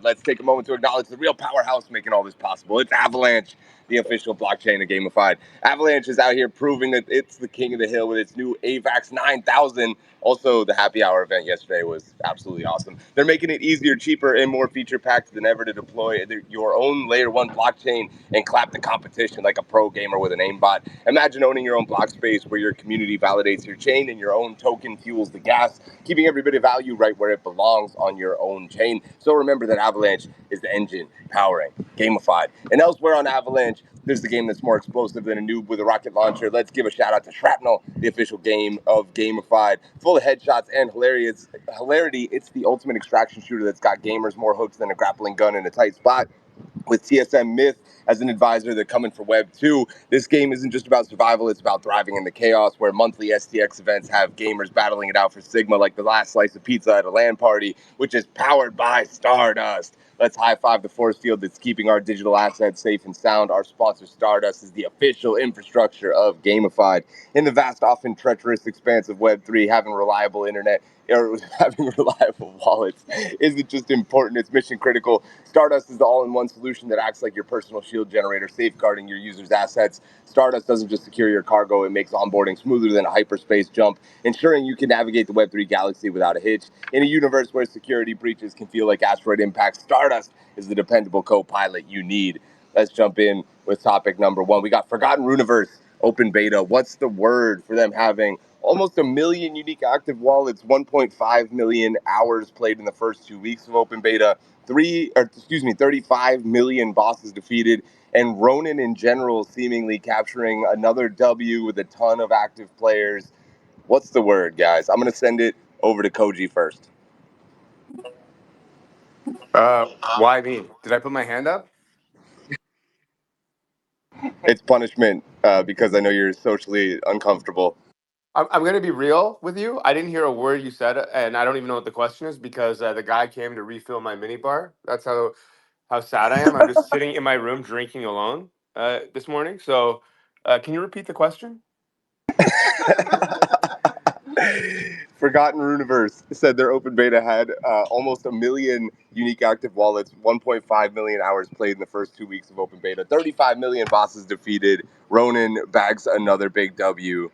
let's take a moment to acknowledge the real powerhouse making all this possible. It's Avalanche, the official blockchain of Gamified. Avalanche is out here proving that it's the king of the hill with its new AVAX 9000. Also, the happy hour event yesterday was absolutely awesome. They're making it easier, cheaper, and more feature-packed than ever to deploy your own Layer 1 blockchain and clap the competition like a pro gamer with an aimbot. Imagine owning your own block space where your community validates your chain and your own token fuels the gas, keeping every bit of value right where it belongs on your own chain. So remember that Avalanche is the engine powering Gamified. And elsewhere on Avalanche, there's the game that's more explosive than a noob with a rocket launcher. Let's give a shout out to Shrapnel, the official game of Gamified. Full of headshots and hilarity. It's the ultimate extraction shooter that's got gamers more hooked than a grappling gun in a tight spot. With TSM Myth as an advisor, they're coming for Web 2. This game isn't just about survival, it's about thriving in the chaos, where monthly STX events have gamers battling it out for Sigma, like the last slice of pizza at a LAN party, which is powered by Stardust. Let's high-five the force field that's keeping our digital assets safe and sound. Our sponsor, Stardust, is the official infrastructure of Gamified. In the vast, often treacherous expanse of Web3, having reliable internet or having reliable wallets isn't just important, it's mission critical. Stardust is the all-in-one solution that acts like your personal shield generator, safeguarding your users' assets. Stardust doesn't just secure your cargo, it makes onboarding smoother than a hyperspace jump, ensuring you can navigate the Web3 galaxy without a hitch. In a universe where security breaches can feel like asteroid impacts, Stardust is the dependable co-pilot you need. Let's jump in with topic number one. We got Forgotten Runiverse open beta. What's the word for them having almost 1 million unique active wallets, 1.5 million hours played in the first 2 weeks of open beta, 35 million bosses defeated, and Ronin in general seemingly capturing another W with a ton of active players. What's the word, guys? I'm going to send it over to Koji first. Why me? Did I put my hand up? It's punishment because I know you're socially uncomfortable. I'm going to be real with you. I didn't hear a word you said, and I don't even know what the question is because the guy came to refill my mini bar. That's how sad I am. I'm just sitting in my room drinking alone this morning. So can you repeat the question? Forgotten Runiverse said their open beta had almost 1 million unique active wallets, 1.5 million hours played in the first 2 weeks of open beta, 35 million bosses defeated. Ronin bags another big W.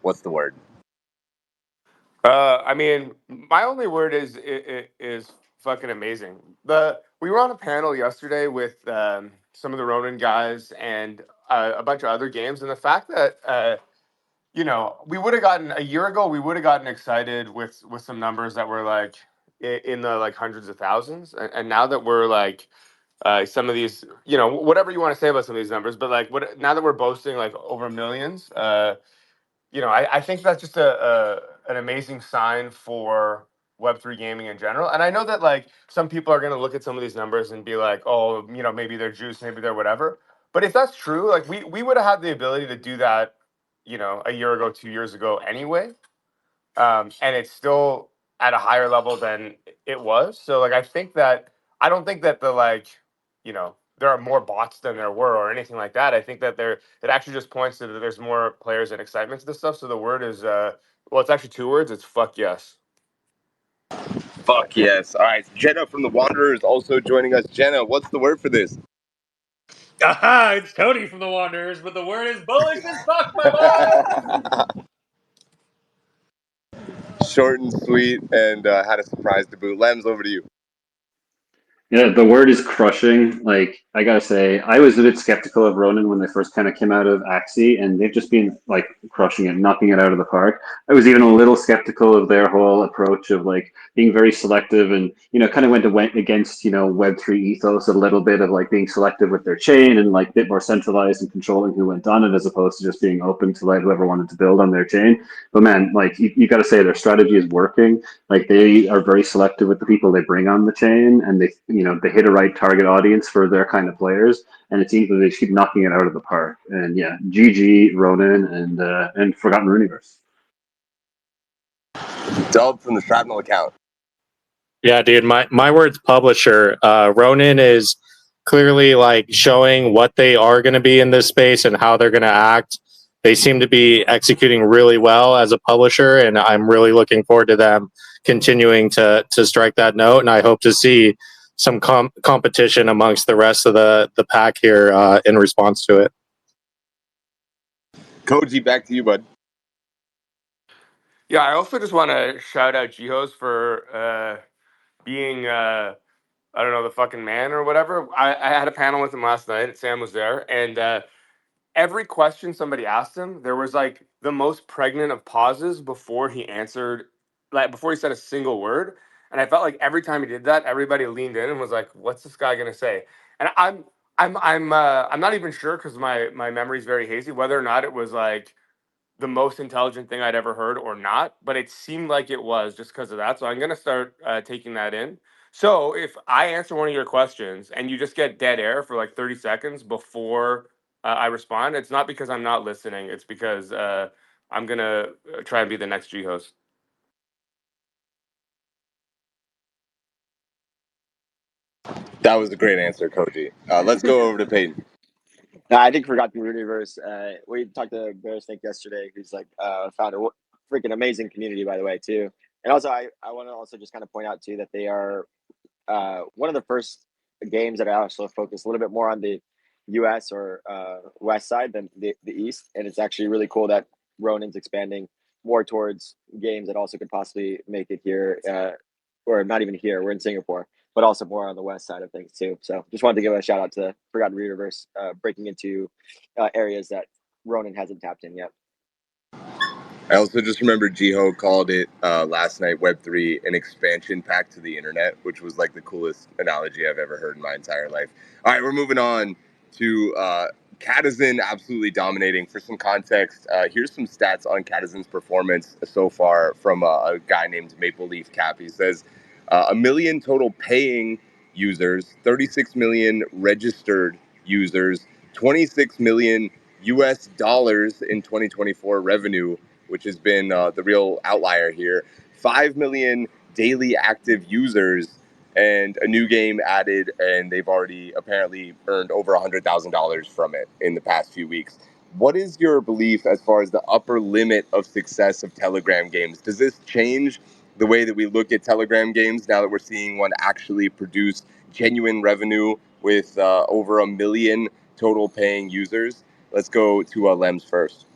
What's the word? I mean, my only word is fucking amazing. We were on a panel yesterday with some of the Ronin guys and a bunch of other games, and the fact that we would have gotten a year ago, we would have gotten excited with some numbers that were like in the like hundreds of thousands, and now that we're like some of these, whatever you want to say about some of these numbers, but like now that we're boasting like over millions. I think that's just an amazing sign for Web3 gaming in general. And I know that like some people are going to look at some of these numbers and be like, oh, maybe they're juice, maybe they're whatever. But if that's true, like we would have had the ability to do that, a year ago, 2 years ago anyway. And it's still at a higher level than it was. So like I don't think that there are more bots than there were or anything like that. I think that it actually just points to that there's more players and excitement to this stuff. So the word is it's actually 2 words. It's fuck yes. Fuck yes. All right, Jenna from the Wanderers also joining us. Jenna, what's the word for this? Aha, it's Tony from the Wanderers, but the word is bullish as fuck, my boy! Short and sweet, and had a surprise to boot. Lems, over to you. Yeah, the word is crushing. Like, I gotta say, I was a bit skeptical of Ronin when they first kind of came out of Axie, and they've just been like crushing it, knocking it out of the park. I was even a little skeptical of their whole approach of like being very selective and, kind of went against, Web3 ethos a little bit of like being selective with their chain and like a bit more centralized and controlling who went on it as opposed to just being open to like whoever wanted to build on their chain. But man, like you got to say their strategy is working. Like they are very selective with the people they bring on the chain, and they hit a right target audience for their kind of players, and it seems that they keep knocking it out of the park. And yeah, GG Ronin and Forgotten Runiverse. Dub from the Shrapnel account. Yeah, dude, my word's publisher. Ronin is clearly like showing what they are going to be in this space and how they're going to act. They seem to be executing really well as a publisher, and I'm really looking forward to them continuing to strike that note. And I hope to see some competition amongst the rest of the pack here in response to it. Koji, back to you, bud. Yeah, I also just want to shout out Jihos for being I don't know, the fucking man or whatever. I had a panel with him last night. Sam was there, and every question somebody asked him, there was like the most pregnant of pauses before he answered, like before he said a single word. And I felt like every time he did that, everybody leaned in and was like, "What's this guy gonna say?" And I'm not even sure because my memory's very hazy whether or not it was like the most intelligent thing I'd ever heard or not, but it seemed like it was just because of that. So I'm gonna start taking that in. So if I answer one of your questions and you just get dead air for like 30 seconds before I respond, it's not because I'm not listening. It's because I'm gonna try and be the next G host. That was a great answer, Koji. Let's go over to Peyton. No, I think forgot the Runiverse. We talked to Bear Snake yesterday, who's like found a freaking amazing community, by the way, too. And also, I want to also just kind of point out too that they are one of the first games that I also focus a little bit more on the U.S. or West side than the East, and it's actually really cool that Ronin's expanding more towards games that also could possibly make it here, or not even here. We're in Singapore, but also more on the West side of things too. So just wanted to give a shout out to Forgotten Runiverse, breaking into areas that Ronin hasn't tapped in yet. I also just remember Jiho called it last night, Web3, an expansion pack to the internet, which was like the coolest analogy I've ever heard in my entire life. All right, we're moving on to Catizen absolutely dominating. For some context, here's some stats on Catizen's performance so far from a guy named Maple Leaf Cap. He says 1 million total paying users, 36 million registered users, 26 million US dollars in 2024 revenue, which has been the real outlier here. 5 million daily active users and a new game added, and they've already apparently earned over $100,000 from it in the past few weeks. What is your belief as far as the upper limit of success of Telegram games? Does this change the way that we look at Telegram games now that we're seeing one actually produce genuine revenue with over 1 million total paying users? Let's go to Lems first.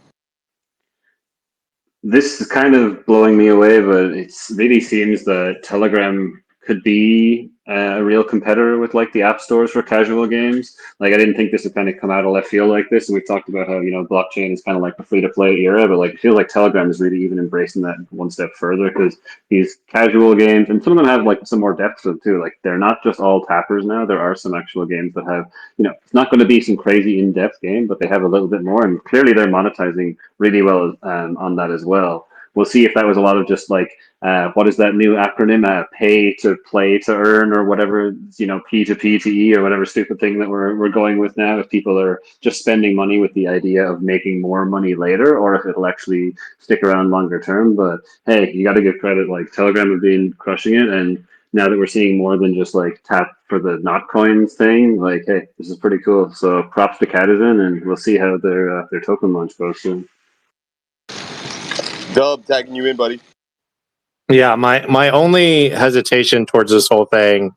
This is kind of blowing me away, but it really seems that Telegram could be a real competitor with like the app stores for casual games. Like I didn't think this would kind of come out of left field like this, and we've talked about how blockchain is kind of like the free to play era, but like I feel like Telegram is really even embracing that one step further because these casual games, and some of them have like some more depth to them too. Like they're not just all tappers now. There are some actual games that have it's not going to be some crazy in depth game, but they have a little bit more, and clearly they're monetizing really well on that as well. We'll see if that was a lot of just like what is that new acronym? Pay to play to earn, or whatever, P to P to E, or whatever stupid thing that we're going with now. If people are just spending money with the idea of making more money later, or if it'll actually stick around longer term. But hey, you got to give credit. Like Telegram have been crushing it, and now that we're seeing more than just like tap for the not coins thing, like hey, this is pretty cool. So props to Catizen, and we'll see how their token launch goes soon. Dub, tagging you in, buddy. Yeah, my only hesitation towards this whole thing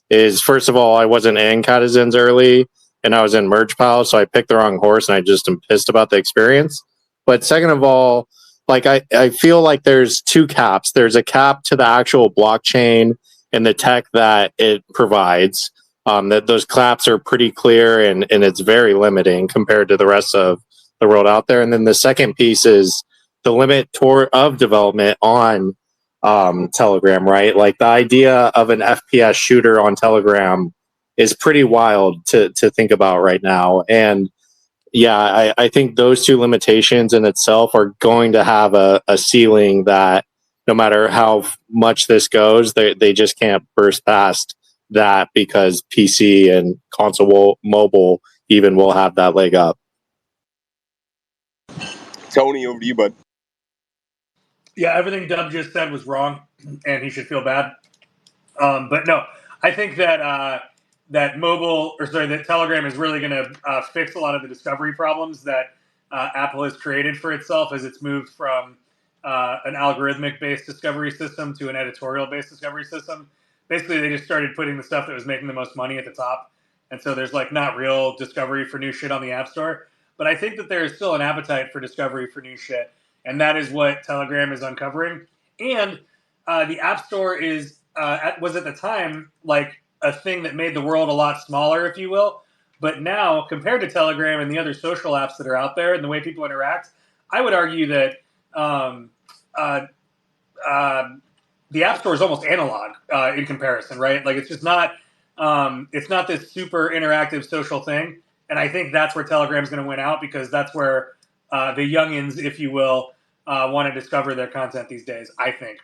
is, first of all, I wasn't in Catizen's early, and I was in MergePal, so I picked the wrong horse, and I just am pissed about the experience. But second of all, like I feel like there's two caps. There's a cap to the actual blockchain and the tech that it provides. That those caps are pretty clear, and it's very limiting compared to the rest of the world out there. And then the second piece is the limit of development on Telegram, right? Like the idea of an FPS shooter on Telegram is pretty wild to think about right now. And yeah, I think those two limitations in itself are going to have a ceiling that no matter how much this goes, they just can't burst past that, because PC and console mobile even will have that leg up. Tony, over to you, bud. Yeah, everything Dub just said was wrong, and he should feel bad. But no, I think that that Telegram is really going to fix a lot of the discovery problems that Apple has created for itself as it's moved from an algorithmic-based discovery system to an editorial-based discovery system. basically they just started putting the stuff that was making the most money at the top, and so there's like not real discovery for new shit on the App Store. But I think that there is still an appetite for discovery for new shit, and that is what Telegram is uncovering. And the App Store was at the time like a thing that made the world a lot smaller, if you will. But now, compared to Telegram and the other social apps that are out there and the way people interact, I would argue that um, uh, uh, the App Store is almost analog in comparison, right? Like it's not this super interactive social thing. And I think that's where Telegram's going to win out because that's where the youngins, if you will, want to discover their content these days, I think.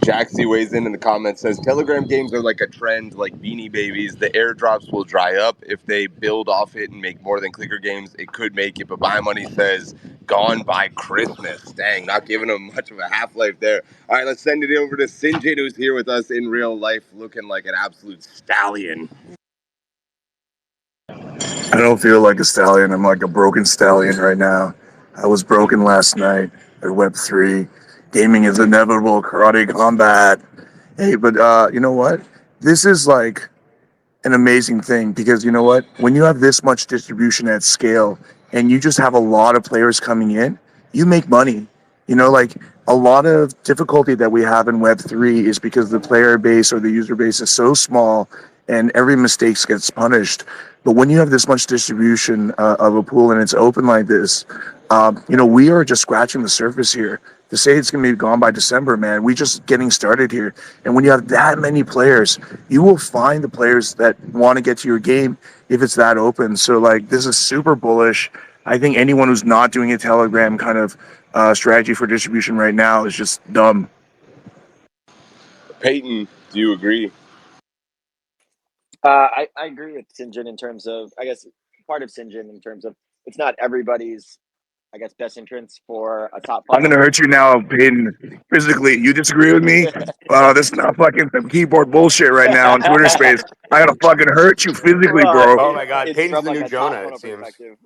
Jaxie weighs in the comments, says Telegram games are like a trend, like Beanie Babies. The airdrops will dry up. If they build off it and make more than clicker games, it could make it. But My Money says gone by Christmas. Dang, not giving them much of a half-life there. All right, let's send it over to Sinjin, who's here with us in real life, looking like an absolute stallion. I don't feel like a stallion. I'm like a broken stallion right now. I was broken last night at Web3. Gaming is inevitable. Karate combat. Hey, but you know what? This is like an amazing thing because you know what? When you have this much distribution at scale and you just have a lot of players coming in, you make money. Like a lot of difficulty that we have in Web3 is because the player base or the user base is so small and every mistake gets punished. But when you have this much distribution of a pool and it's open like this, we are just scratching the surface here. To say it's going to be gone by December, man, we just getting started here. And when you have that many players, you will find the players that want to get to your game if it's that open. So, like, this is super bullish. I think anyone who's not doing a Telegram kind of strategy for distribution right now is just dumb. Peyton, do you agree? I agree with Sinjin in terms of, I guess, part of Sinjin in terms of it's not everybody's, I guess, best entrance for a top I'm funnel. gonna hurt you now, Peyton. Physically, you disagree with me? This is not fucking some keyboard bullshit right now on Twitter Space. I gotta fucking hurt you physically, Well, bro. Oh my God, it's Payton's from the like new a top Jonah. It funnel seems. perspective.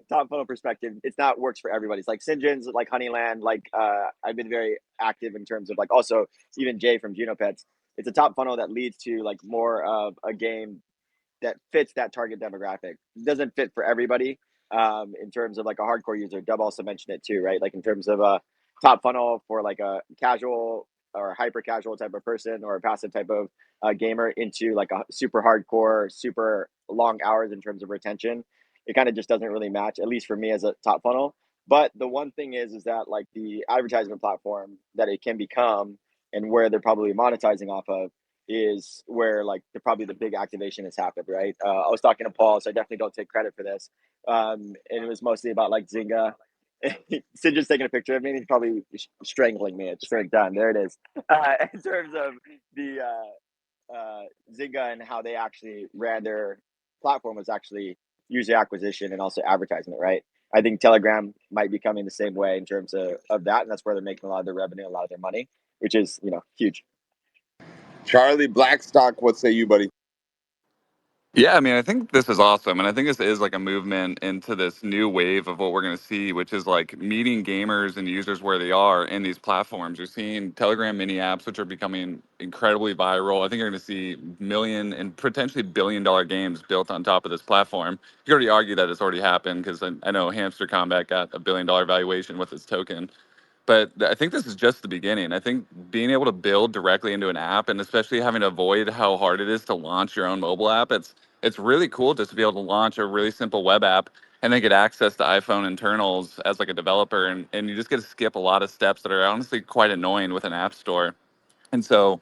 Top funnel perspective, it's not works for everybody. It's like Sinjin's, like Honeyland. Like I've been very active in terms of like also even Jay from Juno Pets. It's a top funnel that leads to like more of a game that fits that target demographic. It doesn't fit for everybody. In terms of like a hardcore user, Dub also mentioned it too, right? Like in terms of a top funnel for like a casual or hyper casual type of person or a passive type of gamer into like a super hardcore, super long hours in terms of retention. It kind of just doesn't really match, at least for me as a top funnel. But the one thing is that like the advertisement platform that it can become and where they're probably monetizing off of is where like probably the big activation has happened, right? I was talking to Paul, so I definitely don't take credit for this. And it was mostly about like Zynga. Sid just taking a picture of me, and he's probably strangling me at the same time. There it is. In terms of the Zynga and how they actually ran their platform was actually user acquisition and also advertisement, right? I think Telegram might be coming the same way in terms of that, and that's where they're making a lot of their revenue, a lot of their money, which is huge. Charlie Blackstock, what say you, buddy? Yeah, I mean, I think this is awesome. And I think this is like a movement into this new wave of what we're going to see, which is like meeting gamers and users where they are in these platforms. You're seeing Telegram mini apps, which are becoming incredibly viral. I think you're going to see million and potentially billion-dollar games built on top of this platform. You could already argue that it's already happened because I know Hamster Combat got a billion-dollar valuation with its token. But I think this is just the beginning. I think being able to build directly into an app, and especially having to avoid how hard it is to launch your own mobile app, it's really cool just to be able to launch a really simple web app and then get access to iPhone internals as like a developer, and you just get to skip a lot of steps that are honestly quite annoying with an app store. And so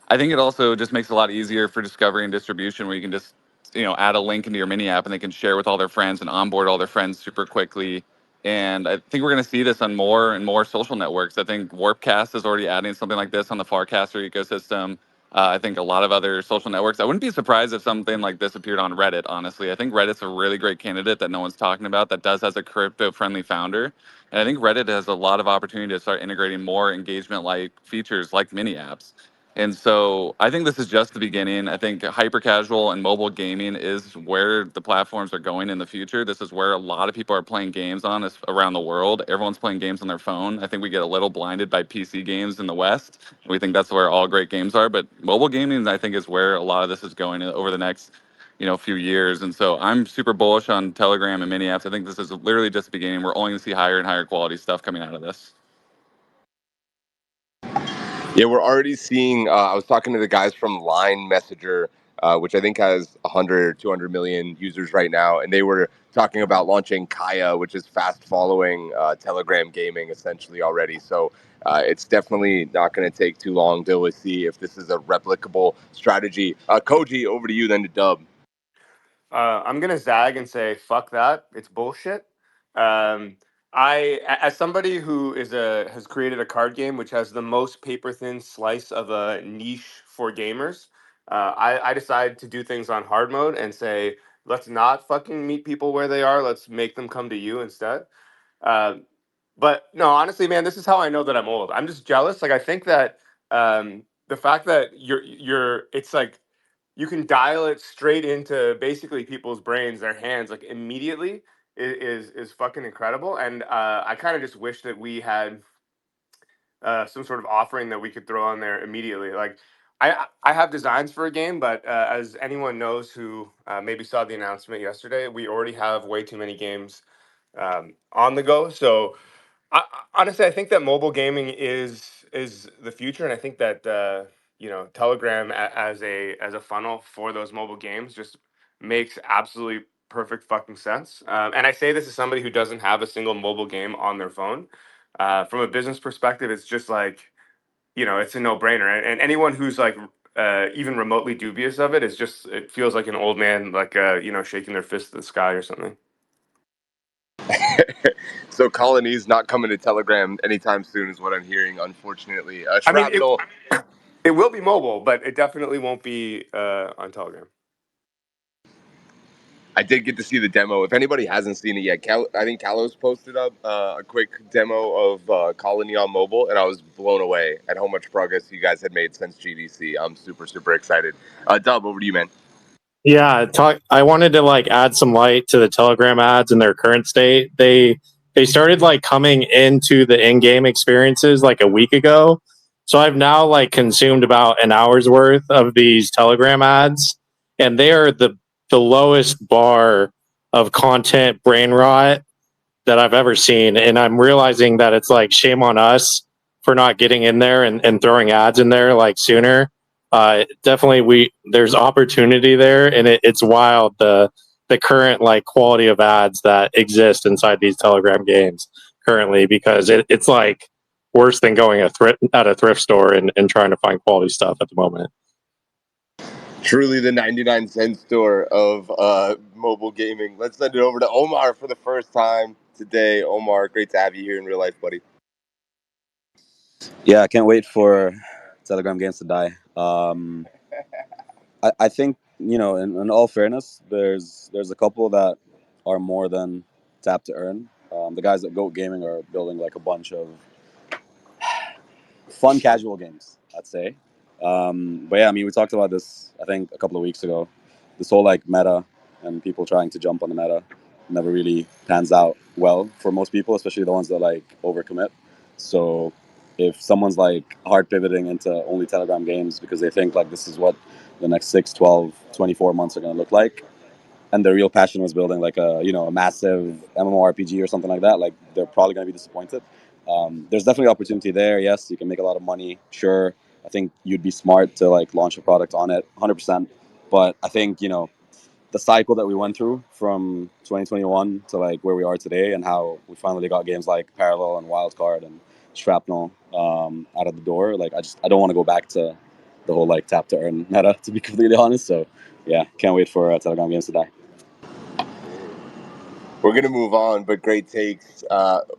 I think it also just makes it a lot easier for discovery and distribution where you can just, add a link into your mini app and they can share with all their friends and onboard all their friends super quickly. And I think we're going to see this on more and more social networks. I think Warpcast is already adding something like this on the Farcaster ecosystem. I think a lot of other social networks. I wouldn't be surprised if something like this appeared on Reddit, honestly. I think Reddit's a really great candidate that no one's talking about that does has a crypto-friendly founder. And I think Reddit has a lot of opportunity to start integrating more engagement-like features like mini apps. And so I think this is just the beginning. I think hyper casual and mobile gaming is where the platforms are going in the future. This is where a lot of people are playing games on around the world. Everyone's playing games on their phone. I think we get a little blinded by PC games in the West. We think that's where all great games are, but mobile gaming I think is where a lot of this is going over the next few years. And so I'm super bullish on Telegram and mini apps. I think this is literally just the beginning. We're only going to see higher and higher quality stuff coming out of this. Yeah, we're already seeing. I was talking to the guys from Line Messenger, which I think has 100, 200 million users right now, and they were talking about launching Kaya, which is fast following Telegram gaming essentially already. So it's definitely not going to take too long till we see if this is a replicable strategy. Koji, over to you, then to Dub. I'm gonna zag and say fuck that. It's bullshit. Um, as somebody who has created a card game which has the most paper thin slice of a niche for gamers, I decided to do things on hard mode and say let's not fucking meet people where they are. Let's make them come to you instead. Um, but no, honestly, man, this is how I know that I'm old. I'm just jealous. Like I think that the fact that it's like you can dial it straight into basically people's brains, their hands, like immediately is fucking incredible. And I kind of just wish that we had some sort of offering that we could throw on there immediately. Like I have designs for a game, but as anyone knows who maybe saw the announcement yesterday, we already have way too many games on the go. So honestly, I think that mobile gaming is the future, and I think that Telegram as a funnel for those mobile games just makes absolutely perfect fucking sense. And I say this as somebody who doesn't have a single mobile game on their phone. From a business perspective, it's just like it's a no brainer, and anyone who's like even remotely dubious of it is just it feels like an old man like shaking their fist at the sky or something. So Colony's not coming to Telegram anytime soon, is what I'm hearing. Unfortunately, I mean, Shrapnel. it will be mobile, but it definitely won't be on Telegram. I did get to see the demo. If anybody hasn't seen it yet, I think Kalos posted up a quick demo of Colony on mobile, and I was blown away at how much progress you guys had made since GDC. I'm super, super excited. Dub, over to you, man. Yeah, I wanted to like add some light to the Telegram ads in their current state. They started like coming into the in-game experiences like a week ago. So I've now like consumed about an hour's worth of these Telegram ads, and they are the lowest bar of content brain rot that I've ever seen. And I'm realizing that it's like shame on us for not getting in there and throwing ads in there like sooner. Definitely there's opportunity there, and it's wild the current like quality of ads that exist inside these Telegram games currently, because it's like worse than going at a thrift store and trying to find quality stuff at the moment. Truly the 99-cent store of mobile gaming. Let's send it over to Omar for the first time today. Omar, great to have you here in real life, buddy. Yeah, I can't wait for Telegram games to die. I think in all fairness, there's a couple that are more than tap to earn. The guys at Goat Gaming are building like a bunch of fun casual games, I'd say. But yeah, I mean, we talked about this I think a couple of weeks ago. This whole like meta and people trying to jump on the meta never really pans out well for most people, especially the ones that like overcommit. So if someone's like hard pivoting into only Telegram games because they think like this is what the next 6, 12, 24 months are going to look like, and their real passion was building like a massive MMORPG or something like that, like they're probably going to be disappointed. There's definitely opportunity there. Yes, you can make a lot of money. Sure, I think you'd be smart to like launch a product on it, 100%. But I think the cycle that we went through from 2021 to like where we are today, and how we finally got games like Parallel and Wildcard and Shrapnel out of the door. Like I don't want to go back to the whole like tap to earn meta, to be completely honest. So yeah, can't wait for Telegram games to die. We're going to move on, but great takes.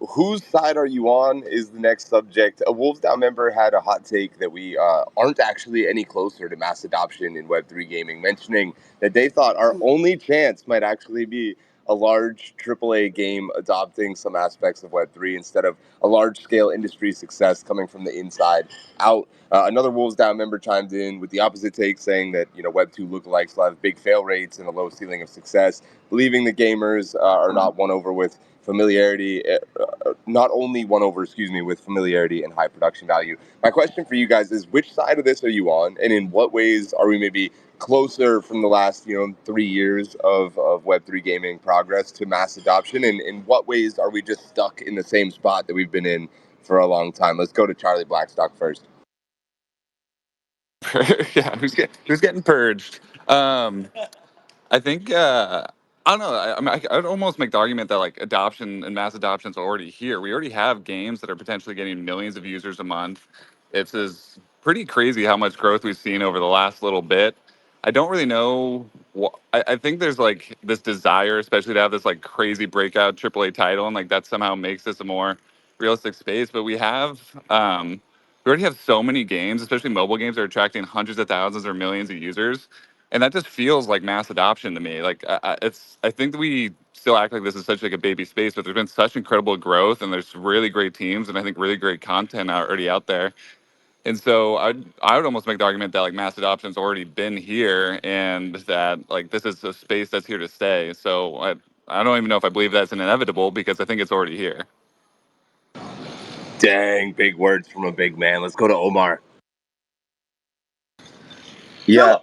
Whose side are you on is the next subject. A Wolves Down member had a hot take that we aren't actually any closer to mass adoption in Web3 gaming, mentioning that they thought our only chance might actually be a large AAA game adopting some aspects of Web3 instead of a large-scale industry success coming from the inside out. Another Wolves Down member chimed in with the opposite take, saying that Web2 lookalikes will have big fail rates and a low ceiling of success, believing the gamers are not won over with familiarity, not only won over, with familiarity and high production value. My question for you guys is, which side of this are you on, and in what ways are we maybe closer from the last 3 years of Web3 gaming progress to mass adoption, and in what ways are we just stuck in the same spot that we've been in for a long time? Let's go to Charlie Blackstock first. Yeah, who's getting purged? I think I don't know. I mean, I'd almost make the argument that like adoption and mass adoption is already here. We already have games that are potentially getting millions of users a month. It's pretty crazy how much growth we've seen over the last little bit. I don't really know. I think there's like this desire, especially to have this like crazy breakout AAA title, and like that somehow makes this a more realistic space. But we already have so many games, especially mobile games, that are attracting hundreds of thousands or millions of users, and that just feels like mass adoption to me. Like I think that we still act like this is such like a baby space, but there's been such incredible growth, and there's really great teams, and I think really great content already out there. And so I would almost make the argument that like mass adoption's already been here, and that like this is a space that's here to stay. So I don't even know if I believe that's an inevitable, because I think it's already here. Dang, big words from a big man. Let's go to Omar. Yeah.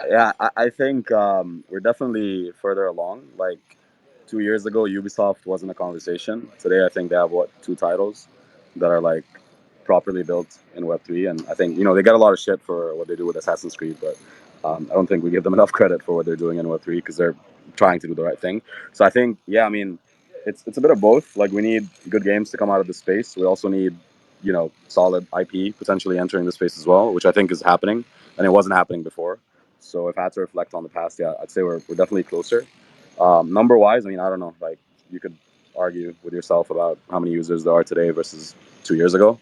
Yeah, I think we're definitely further along. Like 2 years ago, Ubisoft wasn't a conversation. Today, I think they have two titles that are like properly built in Web3, and I think they get a lot of shit for what they do with Assassin's Creed, but I don't think we give them enough credit for what they're doing in Web3 because they're trying to do the right thing. So I think, yeah, I mean, it's a bit of both. Like we need good games to come out of the space. We also need solid IP potentially entering the space as well, which I think is happening, and it wasn't happening before. So if I had to reflect on the past, yeah, I'd say we're definitely closer. Number wise, I mean, I don't know. Like you could argue with yourself about how many users there are today versus 2 years ago.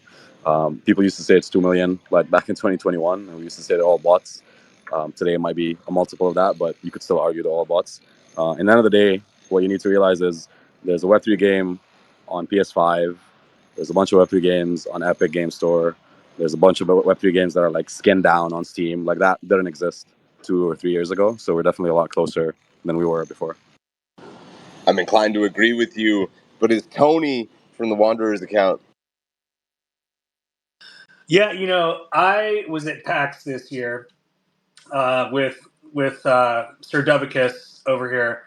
People used to say it's 2 million, like back in 2021, and we used to say they're all bots. Today it might be a multiple of that, but you could still argue they're all bots. And at the end of the day, what you need to realize is there's a Web3 game on PS5. There's a bunch of Web3 games on Epic Game Store. There's a bunch of Web3 games that are like skinned down on Steam. Like that didn't exist 2 or 3 years ago. So we're definitely a lot closer than we were before. I'm inclined to agree with you, but is Tony from the Wanderers account? Yeah, I was at PAX this year with Sir Dubicus over here,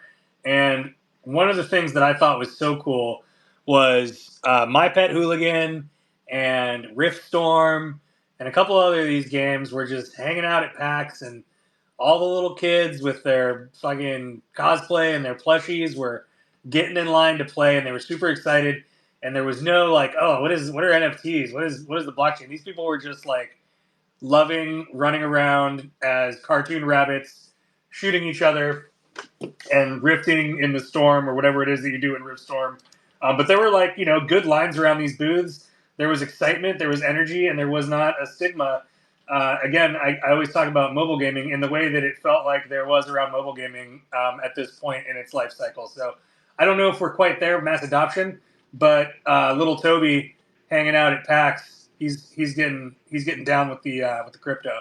and one of the things that I thought was so cool was My Pet Hooligan and Riftstorm and a couple other of these games were just hanging out at PAX, and all the little kids with their fucking cosplay and their plushies were getting in line to play, and they were super excited. And there was no like, oh, what are NFTs? What is the blockchain? These people were just like loving running around as cartoon rabbits, shooting each other and rifting in the storm or whatever it is that you do in Rift Storm. But there were like good lines around these booths. There was excitement, there was energy, and there was not a stigma. Again, I always talk about mobile gaming in the way that it felt like there was around mobile gaming at this point in its life cycle. So I don't know if we're quite there, mass adoption, but little Toby hanging out at PAX, he's getting down with the crypto.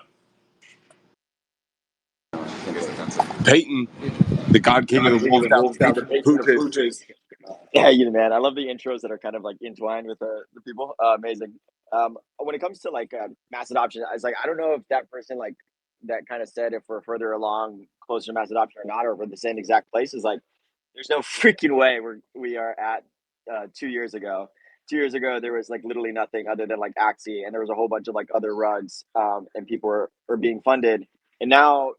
Peyton, the God King of the Wolves, down the pooches. Yeah, man. I love the intros that are kind of like entwined with the people. Amazing. When it comes to like mass adoption, I was like, I don't know if that person like that kind of said if we're further along, closer to mass adoption or not, or if we're the same exact place. Is like, there's no freaking way we are at 2 years ago. 2 years ago, there was like literally nothing other than like Axie, and there was a whole bunch of like other rugs, and people were being funded. And now,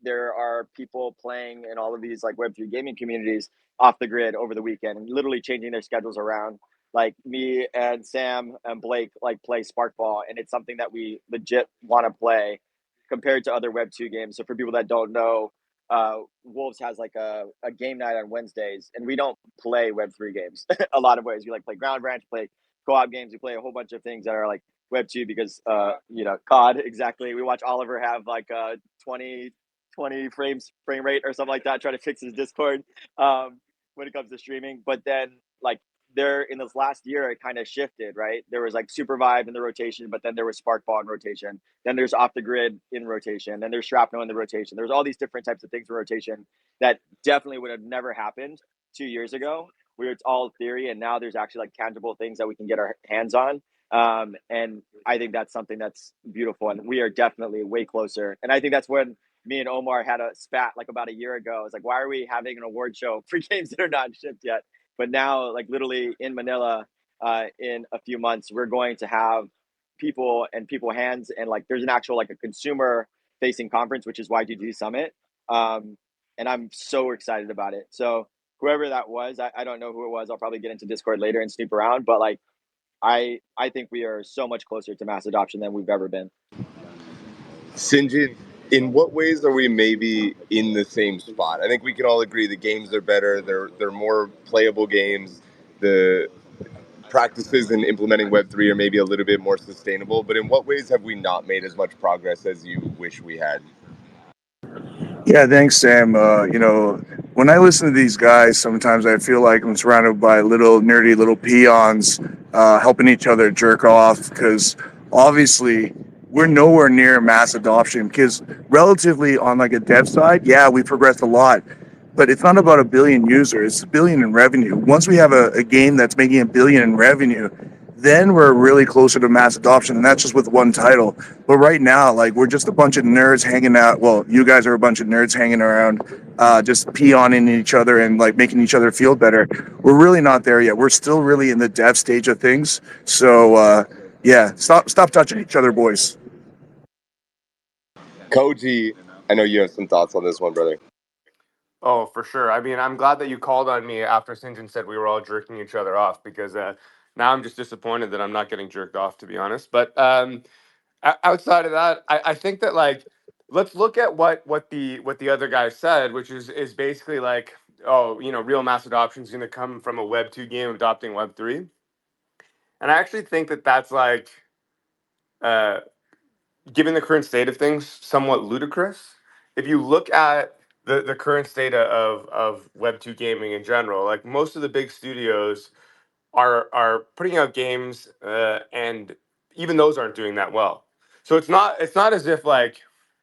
there are people playing in all of these like Web3 gaming communities off the grid over the weekend and literally changing their schedules around. Like me and Sam and Blake like play Sparkball, and it's something that we legit want to play compared to other Web2 games. So for people that don't know, Wolves has like a game night on Wednesdays, and we don't play Web3 games a lot of ways. We like play Ground Branch, play co-op games, we play a whole bunch of things that are like Web2 because COD, exactly. We watch Oliver have like 20 20 frame rate or something like that, trying to fix his Discord when it comes to streaming. But then like there in this last year, it kind of shifted, right? There was like Super Vibe in the rotation, but then there was Sparkball in rotation. Then there's Off the Grid in rotation. Then there's Shrapnel in the rotation. There's all these different types of things in rotation that definitely would have never happened 2 years ago, where it's all theory, and now there's actually like tangible things that we can get our hands on. And I think that's something that's beautiful, and we are definitely way closer. And I think that's when me and Omar had a spat like about a year ago. I was like, why are we having an award show for games that are not shipped yet? But now, like literally in Manila, in a few months, we're going to have people hands, and like there's an actual like a consumer facing conference, which is YGG Summit. And I'm so excited about it. So whoever that was, I don't know who it was. I'll probably get into Discord later and snoop around. But like I think we are so much closer to mass adoption than we've ever been. Sinjin, in what ways are we maybe in the same spot? I think we can all agree the games are better. They're more playable games. The practices in implementing Web3 are maybe a little bit more sustainable. But in what ways have we not made as much progress as you wish we had? Yeah, thanks, Sam. When I listen to these guys, sometimes I feel like I'm surrounded by little nerdy little peons helping each other jerk off, because obviously we're nowhere near mass adoption. Because relatively on like a dev side, yeah, we progressed a lot, but it's not about a billion users, it's a billion in revenue. Once we have a game that's making a billion in revenue, then we're really closer to mass adoption, and that's just with one title. But right now, like, we're just a bunch of nerds hanging out. Well, you guys are a bunch of nerds hanging around, just peoning each other and like making each other feel better. We're really not there yet. We're still really in the dev stage of things. So yeah, stop touching each other, boys. Koji, I know you have some thoughts on this one, brother. Oh, for sure. I mean, I'm glad that you called on me after Sinjin said we were all jerking each other off, because now I'm just disappointed that I'm not getting jerked off, to be honest. But outside of that, I think that like let's look at what the other guy said, which is basically like, oh, real mass adoption is going to come from a Web 2 game adopting Web 3, and I actually think that that's like, uh, given the current state of things, somewhat ludicrous. If you look at the current state of Web 2 gaming in general, like most of the big studios are putting out games, and even those aren't doing that well. So it's not as if like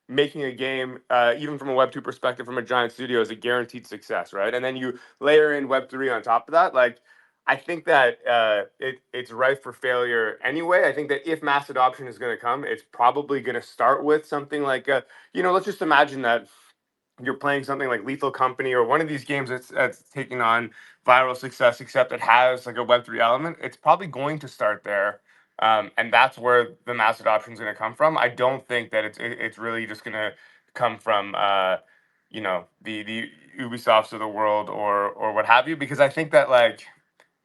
making a game, even from a Web 2 perspective, from a giant studio, is a guaranteed success, right? And then you layer in Web 3 on top of that. Like, I think that it's ripe for failure anyway. I think that if mass adoption is going to come, it's probably going to start with something like, let's just imagine that you're playing something like Lethal Company or one of these games that's taking on viral success, except it has like a Web3 element. It's probably going to start there, and that's where the mass adoption is going to come from. I don't think that it's really just going to come from the Ubisofts of the world or what have you, because I think that like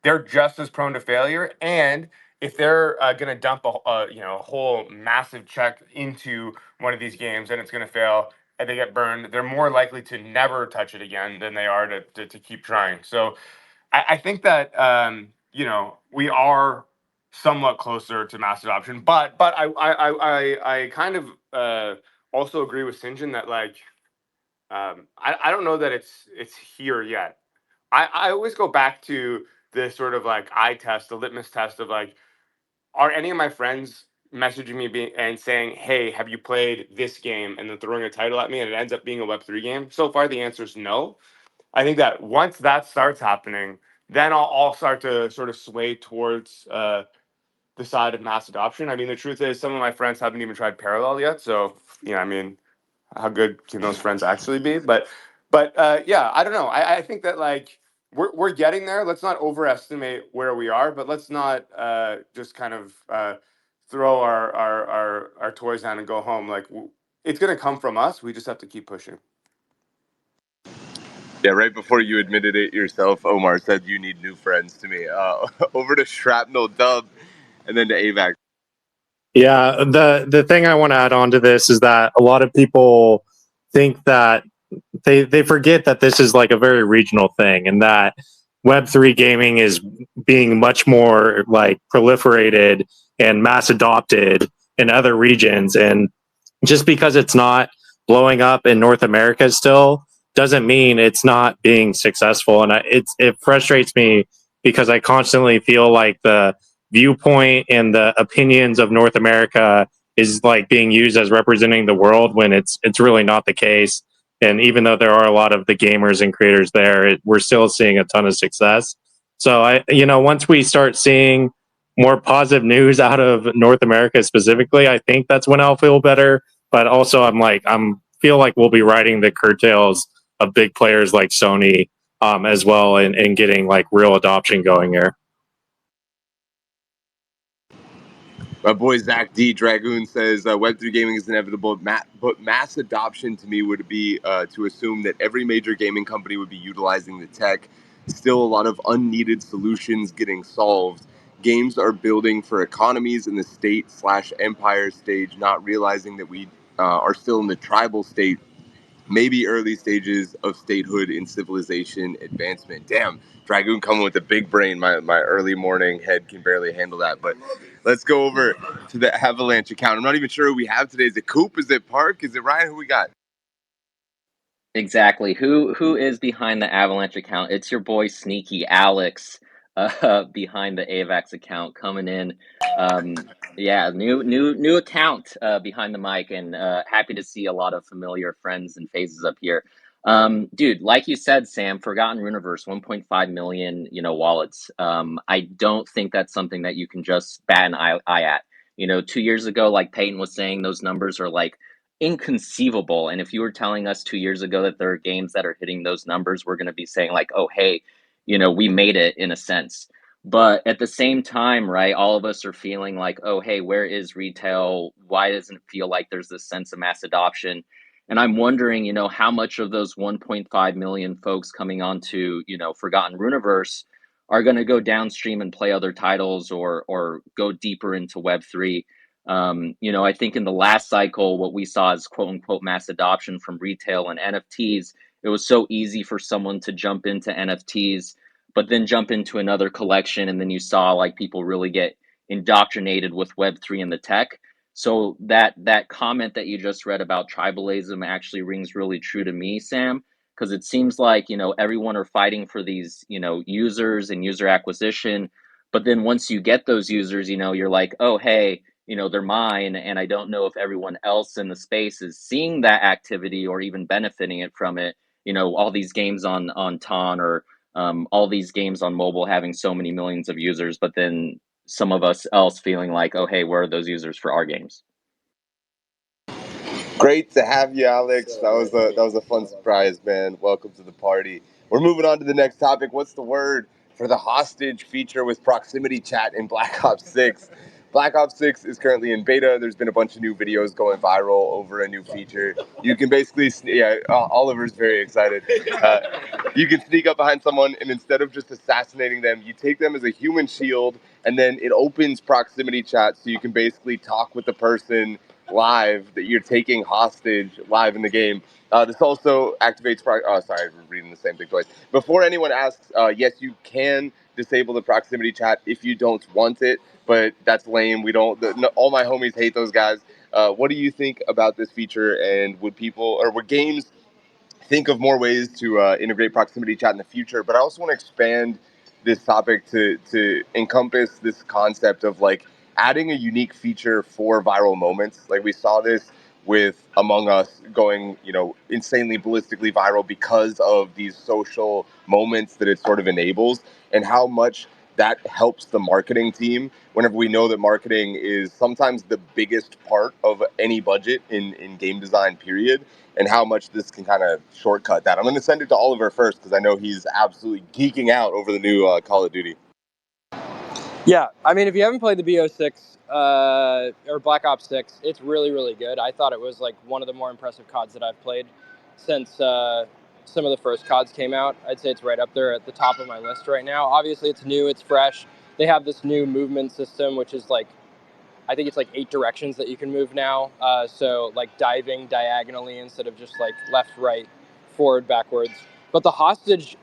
they're just as prone to failure. And if they're going to dump a whole massive check into one of these games and it's going to fail and they get burned, they're more likely to never touch it again than they are to keep trying. So I think that we are somewhat closer to mass adoption, but I kind of also agree with Sinjin that like I don't know that it's here yet. I always go back to this sort of like eye test, the litmus test of like, are any of my friends messaging me and saying, hey, have you played this game? And then throwing a title at me and it ends up being a Web3 game. So far, the answer is no. I think that once that starts happening, then I'll start to sort of sway towards the side of mass adoption. I mean, the truth is some of my friends haven't even tried Parallel yet. So, I mean, how good can those friends actually be? But yeah, I don't know. I think that like we're getting there. Let's not overestimate where we are, but let's not just kind of throw our toys down and go home. Like it's gonna come from us. We just have to keep pushing. Yeah, right before you admitted it yourself, Omar said you need new friends to me. Over to Shrapnel Dub, and then to AVAC. Yeah, the thing I want to add on to this is that a lot of people think that they forget that this is like a very regional thing, and that Web3 gaming is being much more like proliferated and mass adopted in other regions. And just because it's not blowing up in North America still doesn't mean it's not being successful. And it frustrates me because I constantly feel like the viewpoint and the opinions of North America is like being used as representing the world when it's really not the case. And even though there are a lot of the gamers and creators there, we're still seeing a ton of success. So once we start seeing more positive news out of North America specifically, I think that's when I'll feel better. But also, I'm feel like we'll be riding the curtails of big players like Sony as well, and getting like real adoption going here. My boy Zach D Dragoon says Web3 gaming is inevitable, but mass adoption to me would be to assume that every major gaming company would be utilizing the tech. Still, a lot of unneeded solutions getting solved. Games are building for economies in the state/empire stage, not realizing that we are still in the tribal state, maybe early stages of statehood in civilization advancement. Damn, Dragoon coming with a big brain. My early morning head can barely handle that. But let's go over to the Avalanche account. I'm not even sure who we have today. Is it Coop? Is it Park? Is it Ryan? Who we got? Exactly. Who is behind the Avalanche account? It's your boy Sneaky Alex behind the AVAX account coming in. Yeah, new account behind the mic, and happy to see a lot of familiar friends and faces up here. Dude, like you said, Sam, Forgotten Runiverse, 1.5 million, wallets. I don't think that's something that you can just bat an eye at. 2 years ago, like Peyton was saying, those numbers are like inconceivable. And if you were telling us 2 years ago that there are games that are hitting those numbers, we're going to be saying like, oh, hey, we made it in a sense. But at the same time, right, all of us are feeling like, oh, hey, where is retail? Why doesn't it feel like there's this sense of mass adoption? And I'm wondering, how much of those 1.5 million folks coming onto, Forgotten Runiverse are going to go downstream and play other titles or go deeper into Web3. I think in the last cycle, what we saw is quote unquote mass adoption from retail and NFTs. It was so easy for someone to jump into NFTs, but then jump into another collection. And then you saw like people really get indoctrinated with Web3 and the tech. So that comment that you just read about tribalism actually rings really true to me, Sam, because it seems like, everyone are fighting for these, users and user acquisition. But then once you get those users, you're like, oh, hey, they're mine, and I don't know if everyone else in the space is seeing that activity or even benefiting it from it. All these games on Ton or all these games on mobile having so many millions of users, but then some of us else feeling like, oh, hey, where are those users for our games? Great to have you, Alex. That was a fun surprise, man. Welcome to the party. We're moving on to the next topic. What's the word for the hostage feature with proximity chat in Black Ops 6? Black Ops 6 is currently in beta. There's been a bunch of new videos going viral over a new feature. You can basically, Oliver's very excited. You can sneak up behind someone, and instead of just assassinating them, you take them as a human shield, and then it opens proximity chat, so you can basically talk with the person live that you're taking hostage live in the game. This also activates. Sorry, I'm reading the same thing twice. Before anyone asks, yes, you can disable the proximity chat if you don't want it, but that's lame. We don't. All my homies hate those guys. What do you think about this feature? And would games think of more ways to integrate proximity chat in the future? But I also want to expand this topic to encompass this concept of like adding a unique feature for viral moments. Like we saw this with Among Us going, insanely ballistically viral because of these social moments that it sort of enables, and how much that helps the marketing team whenever we know that marketing is sometimes the biggest part of any budget in game design, period, and how much this can kind of shortcut that. I'm going to send it to Oliver first because I know he's absolutely geeking out over the new Call of Duty. Yeah, I mean, if you haven't played the BO6 or Black Ops 6, it's really, really good. I thought it was like one of the more impressive CODs that I've played since some of the first CODs came out. I'd say it's right up there at the top of my list right now. Obviously, it's new, it's fresh. They have this new movement system, which is like, I think it's like 8 directions that you can move now. So like diving diagonally instead of just like left, right, forward, backwards. But the hostage,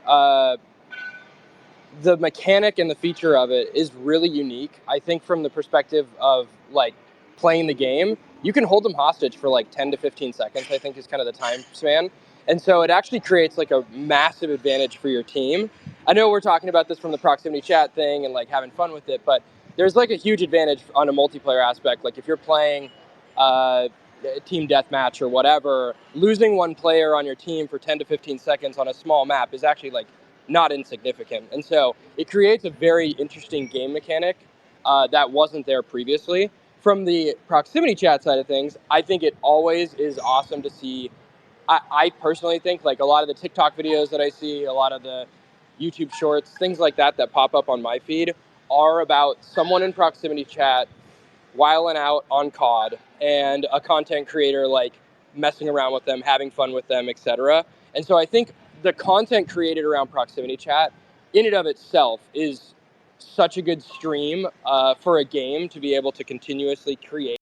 the mechanic and the feature of it is really unique. I think from the perspective of like playing the game, you can hold them hostage for like 10 to 15 seconds, I think is kind of the time span. And so it actually creates like a massive advantage for your team. I know we're talking about this from the proximity chat thing and like having fun with it, but there's like a huge advantage on a multiplayer aspect. Like if you're playing team deathmatch or whatever, losing one player on your team for 10 to 15 seconds on a small map is actually like not insignificant. And so it creates a very interesting game mechanic that wasn't there previously. From the proximity chat side of things, I think it always is awesome to see. I personally think like a lot of the TikTok videos that I see, a lot of the YouTube shorts, things like that that pop up on my feed are about someone in proximity chat whiling out on COD and a content creator like messing around with them, having fun with them, etc. And so I think the content created around proximity chat in and of itself is such a good stream for a game to be able to continuously create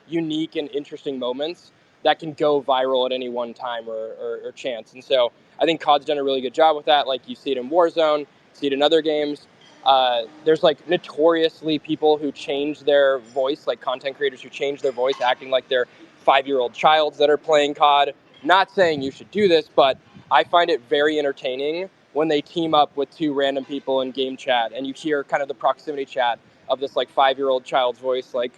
unique and interesting moments that can go viral at any one time or chance. And so I think COD's done a really good job with that. Like you see it in Warzone, see it in other games. There's like notoriously people who change their voice, like content creators who change their voice, acting like they're 5-year-old childs that are playing COD. Not saying you should do this, but I find it very entertaining when they team up with two random people in game chat and you hear kind of the proximity chat of this like 5-year-old child's voice, like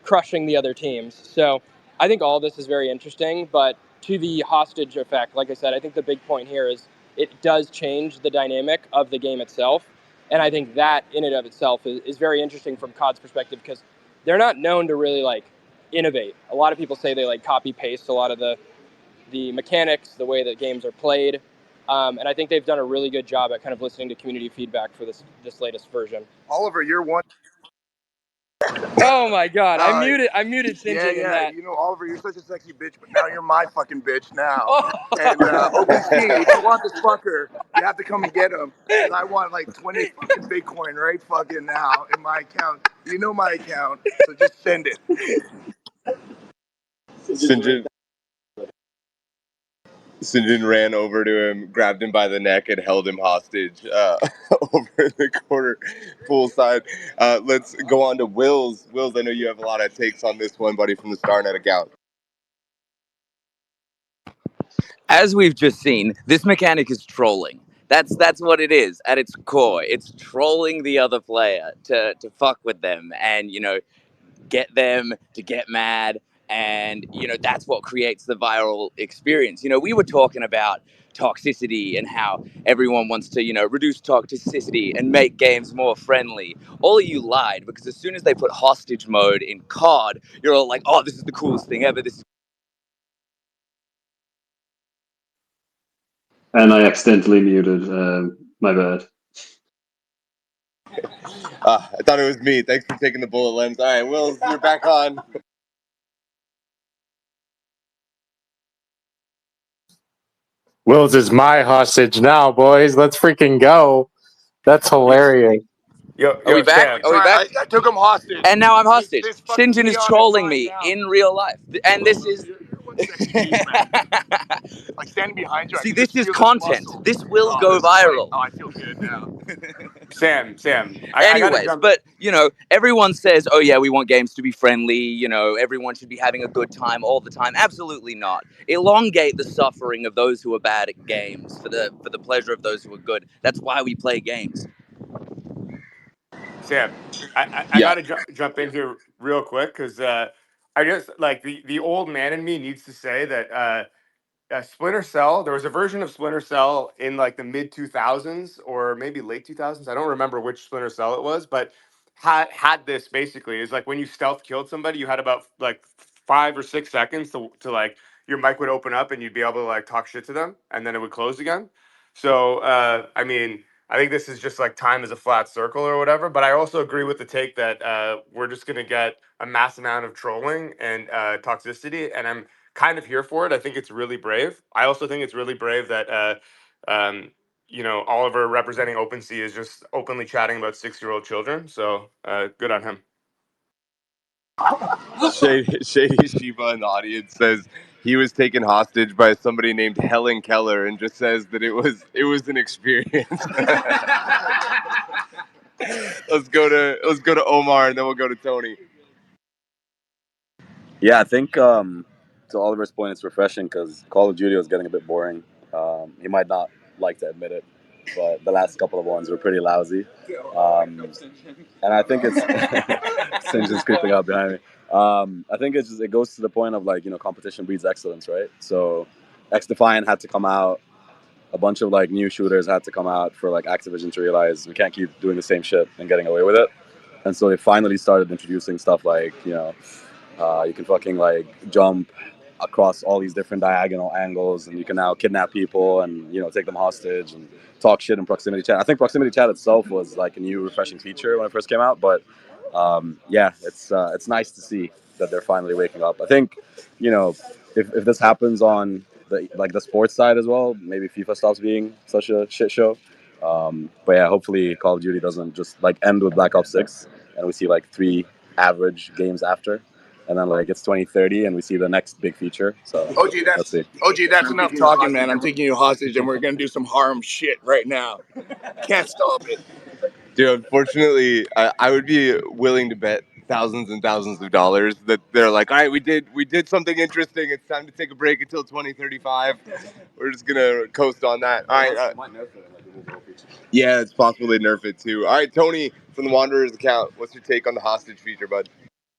crushing the other teams. So I think all of this is very interesting, but to the hostage effect, like I said, I think the big point here is it does change the dynamic of the game itself. And I think that in and of itself is very interesting from COD's perspective because they're not known to really like innovate. A lot of people say they like copy paste a lot of the mechanics, the way that games are played. And I think they've done a really good job at kind of listening to community feedback for this latest version. Oliver, you're one. Oh my God! I muted Sinjin in that. You know, Oliver, you're such a sexy bitch, but now you're my fucking bitch now. And OpenSea, if you want this fucker, you have to come and get him. Because I want like 20 fucking Bitcoin right fucking now in my account. You know my account, so just send it. Sinjin ran over to him, grabbed him by the neck, and held him hostage over in the corner poolside. Let's go on to Wills. Wills, I know you have a lot of takes on this one, buddy, from the StarNet account. As we've just seen, this mechanic is trolling. That's what it is at its core. It's trolling the other player to fuck with them and, get them to get mad. And, that's what creates the viral experience. We were talking about toxicity and how everyone wants to, reduce toxicity and make games more friendly. All of you lied because as soon as they put hostage mode in COD, you're all like, oh, this is the coolest thing ever. This is And I accidentally muted. My bad. I thought it was me. Thanks for taking the bullet lens. All right, Wills, you're back on. Wills is my hostage now, boys. Let's freaking go. That's hilarious. Are we back? Sam. I took him hostage. And now I'm hostage. This fucking Sinjin is neon trolling mine me now. in real life. And this is... You're one sexy beast, man. Like standing behind you. See, this is content. This will go viral. I feel good now. Sam, I gotta Anyways, jump. but, everyone says, oh, yeah, we want games to be friendly. Everyone should be having a good time all the time. Absolutely not. Elongate the suffering of those who are bad at games for the pleasure of those who are good. That's why we play games. Sam, I Yeah. gotta jump in here real quick because I just like the old man in me needs to say that Splinter Cell. There was a version of Splinter Cell in like the mid 2000s or maybe late 2000s. I don't remember which Splinter Cell it was, but had this basically is like when you stealth killed somebody, you had about like 5 or 6 seconds to like your mic would open up and you'd be able to like talk shit to them, and then it would close again. So I mean, I think this is just like time is a flat circle or whatever. But I also agree with the take that we're just gonna get a mass amount of trolling and toxicity, and I'm kind of here for it. I think it's really brave. I also think it's really brave that Oliver representing OpenSea is just openly chatting about 6-year-old children. So good on him. Shady Shiba in the audience says he was taken hostage by somebody named Helen Keller and just says that it was an experience. let's go to Omar, and then we'll go to Tony. Yeah, I think to Oliver's point, it's refreshing because Call of Duty was getting a bit boring. He might not like to admit it, but the last couple of ones were pretty lousy. And I think it's Sinjin's creeping up behind me. I think it goes to the point of like competition breeds excellence, right? So X Defiant had to come out. A bunch of like new shooters had to come out for like Activision to realize we can't keep doing the same shit and getting away with it. And so they finally started introducing stuff like you can fucking like jump across all these different diagonal angles, and you can now kidnap people and take them hostage and talk shit in proximity chat. I think proximity chat itself was like a new refreshing feature when it first came out, but yeah, it's nice to see that they're finally waking up. I think if this happens on the sports side as well, maybe FIFA stops being such a shit show. But yeah, hopefully Call of Duty doesn't just like end with Black Ops 6 and we see like 3 average games after, and then like it's 2030 and we see the next big feature. So let's see. That's enough talking, man. I'm taking you hostage, and we're gonna do some harm shit right now. Can't stop it. Dude, unfortunately, I would be willing to bet thousands and thousands of dollars that they're like, all right, we did something interesting. It's time to take a break until 2035. We're just gonna coast on that. All right. Yeah, it's possible they nerf it too. All right, Tony from the Wanderers account. What's your take on the hostage feature, bud?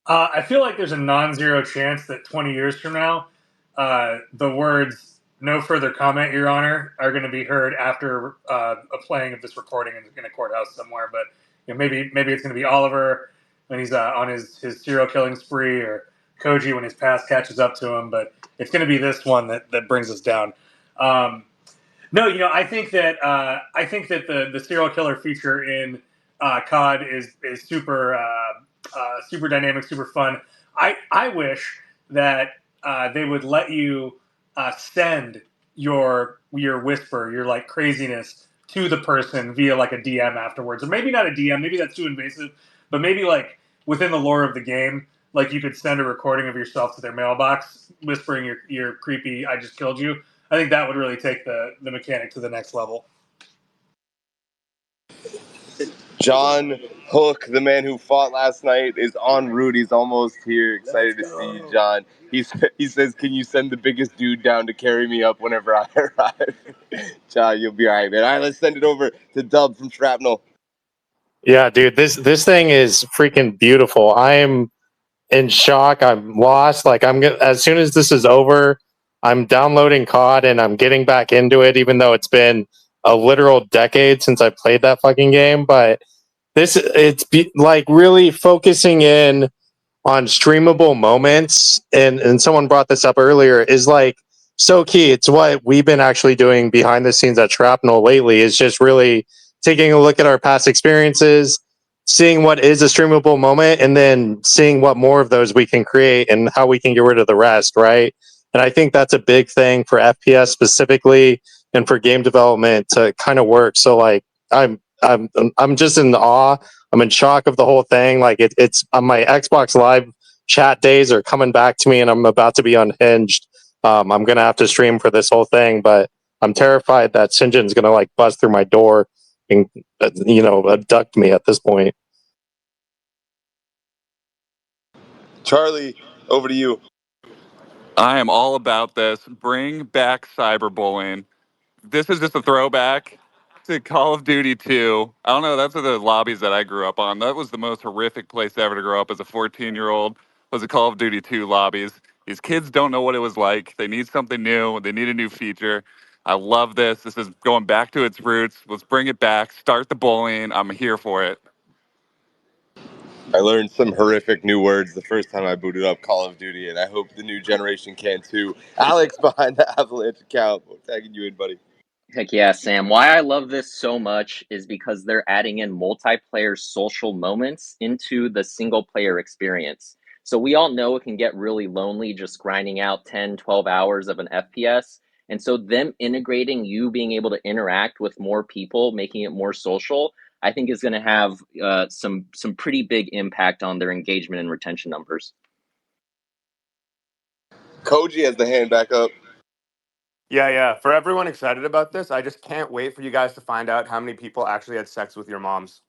I feel like there's a non-zero chance that 20 years from now, the words "no further comment, Your Honor" are going to be heard after a playing of this recording in a courthouse somewhere. But maybe it's going to be Oliver when he's on his serial killing spree, or Koji when his past catches up to him. But it's going to be this one that brings us down. No, I think that the serial killer feature in COD is super dynamic, super fun. I wish that they would let you send your whisper, your like craziness to the person via like a DM afterwards, or maybe not a DM, maybe that's too invasive, but maybe like within the lore of the game, like you could send a recording of yourself to their mailbox, whispering your creepy "I just killed you." I think that would really take the mechanic to the next level. John Hook, the man who fought last night, is en route. He's almost here. Excited to see you, John. He says, "Can you send the biggest dude down to carry me up whenever I arrive?" John, you'll be all right, man. All right, let's send it over to Dub from Shrapnel. Yeah, dude, this thing is freaking beautiful. I'm in shock. I'm lost. Like as soon as this is over, I'm downloading COD and I'm getting back into it, even though it's been a literal decade since I played that fucking game. But like really focusing in on streamable moments, and someone brought this up earlier, is like so key. It's what we've been actually doing behind the scenes at Shrapnel lately, is just really taking a look at our past experiences, seeing what is a streamable moment, and then seeing what more of those we can create and how we can get rid of the rest, right? And I think that's a big thing for FPS specifically, and for game development to kind of work. So like I'm just in awe. I'm in shock of the whole thing. Like it's on my Xbox Live chat days are coming back to me, and I'm about to be unhinged. I'm gonna have to stream for this whole thing, but I'm terrified that Sinjin's gonna like bust through my door and abduct me at this point. Charlie, over to you. I am all about this. Bring back cyberbullying. This is just a throwback to Call of Duty 2. I don't know, that's the lobbies that I grew up on. That was the most horrific place ever to grow up as a 14-year-old, was the Call of Duty 2 lobbies. These kids don't know what it was like. They need something new. They need a new feature. I love this. This is going back to its roots. Let's bring it back. Start the bullying. I'm here for it. I learned some horrific new words the first time I booted up Call of Duty, and I hope the new generation can too. Alex behind the Avalanche account. I'm tagging you in, buddy. Heck yeah, Sam. Why I love this so much is because they're adding in multiplayer social moments into the single player experience. So we all know it can get really lonely just grinding out 10, 12 hours of an FPS. And so them integrating you being able to interact with more people, making it more social, I think is going to have some pretty big impact on their engagement and retention numbers. Koji has the hand back up. Yeah. For everyone excited about this, I just can't wait for you guys to find out how many people actually had sex with your moms.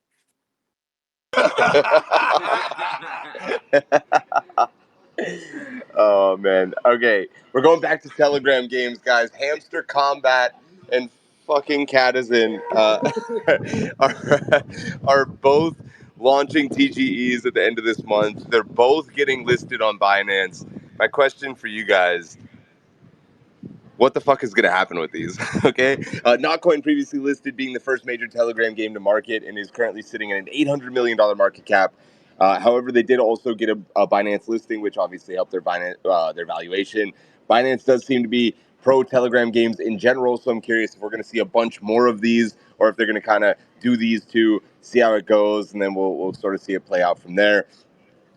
Oh man. Okay, we're going back to Telegram games, guys. Hamster Combat and fucking Catizen are both launching TGEs at the end of this month. They're both getting listed on Binance. My question for you guys: what the fuck is going to happen with these? Okay. Notcoin previously listed being the first major Telegram game to market and is currently sitting at an $800 million market cap. However, they did also get a Binance listing, which obviously helped their their valuation. Binance does seem to be pro Telegram games in general, so I'm curious if we're going to see a bunch more of these, or if they're going to kind of do these to see how it goes, and then we'll sort of see it play out from there.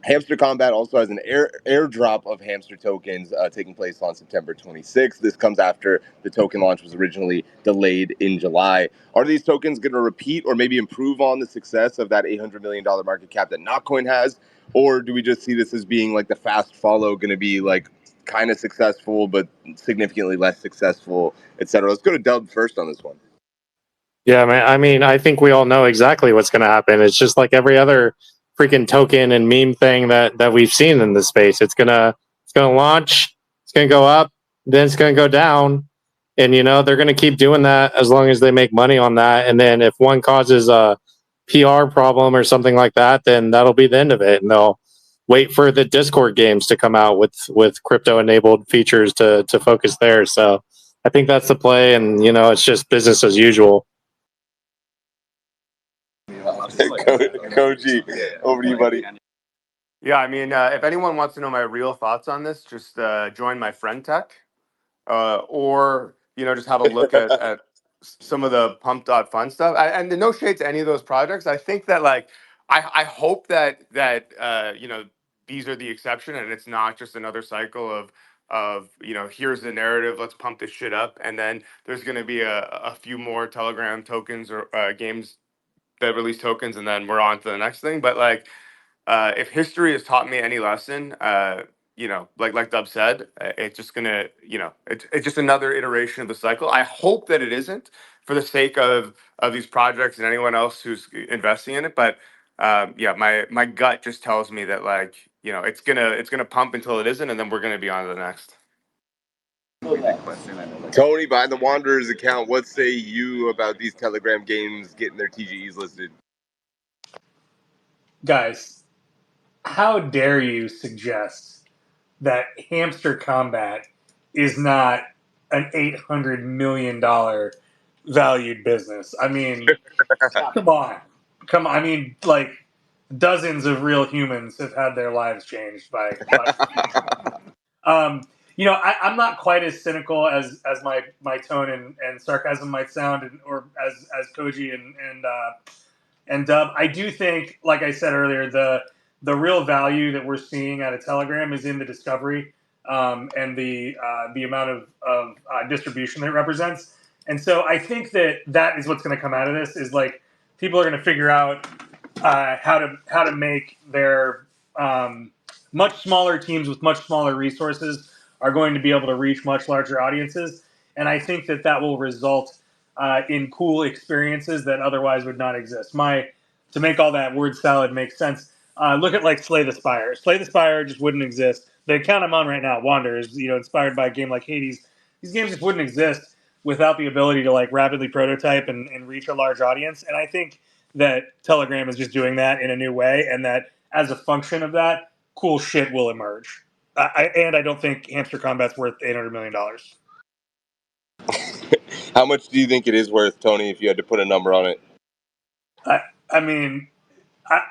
Hamster Combat also has an airdrop of hamster tokens taking place on September 26th. This comes after the token launch was originally delayed in July. Are these tokens going to repeat or maybe improve on the success of that $800 million market cap that Notcoin has? Or do we just see this as being like the fast follow, going to be like kind of successful, but significantly less successful, etc.? Let's go to Dub first on this one. Yeah, man. I mean, I think we all know exactly what's going to happen. It's just like every other freaking token and meme thing that we've seen in this space. It's gonna launch. It's gonna go up. Then it's gonna go down. And they're gonna keep doing that as long as they make money on that. And then if one causes a PR problem or something like that, then that'll be the end of it. And they'll wait for the Discord games to come out with crypto enabled features to focus there. So I think that's the play. And it's just business as usual. Koji, over to you, buddy. Yeah, I mean, if anyone wants to know my real thoughts on this, just join my friend tech, or just have a look at some of the pump.fun stuff. And no shade to any of those projects. I think that I hope that these are the exception, and it's not just another cycle of here's the narrative, let's pump this shit up, and then there's going to be a few more Telegram tokens or games that release tokens, and then we're on to the next thing. But if history has taught me any lesson, like Dub said, it's just gonna, it's just another iteration of the cycle. I hope that it isn't, for the sake of these projects and anyone else who's investing in it. But yeah, my gut just tells me that it's gonna pump until it isn't, and then we're gonna be on to the next. Tony, behind the Wanderers account, what say you about these Telegram games getting their TGEs listed? Guys, how dare you suggest that Hamster Combat is not an $800 million valued business? I mean, come on. I mean, like, dozens of real humans have had their lives changed by I'm not quite as cynical as my tone and sarcasm might sound, or as Koji and Dub. I do think, like I said earlier, the real value that we're seeing out of Telegram is in the discovery and the amount of distribution that it represents. And so I think that is what's going to come out of this, is like people are going to figure out how to make their much smaller teams with much smaller resources are going to be able to reach much larger audiences. And I think that will result in cool experiences that otherwise would not exist. To make all that word salad make sense, look at like Slay the Spire. Slay the Spire just wouldn't exist. The account I'm on right now, Wanderers, inspired by a game like Hades. These games just wouldn't exist without the ability to like rapidly prototype and reach a large audience. And I think that Telegram is just doing that in a new way, and that as a function of that, cool shit will emerge. And I don't think Hamster Combat's worth $800 million. How much do you think it is worth, Tony, if you had to put a number on it? I mean,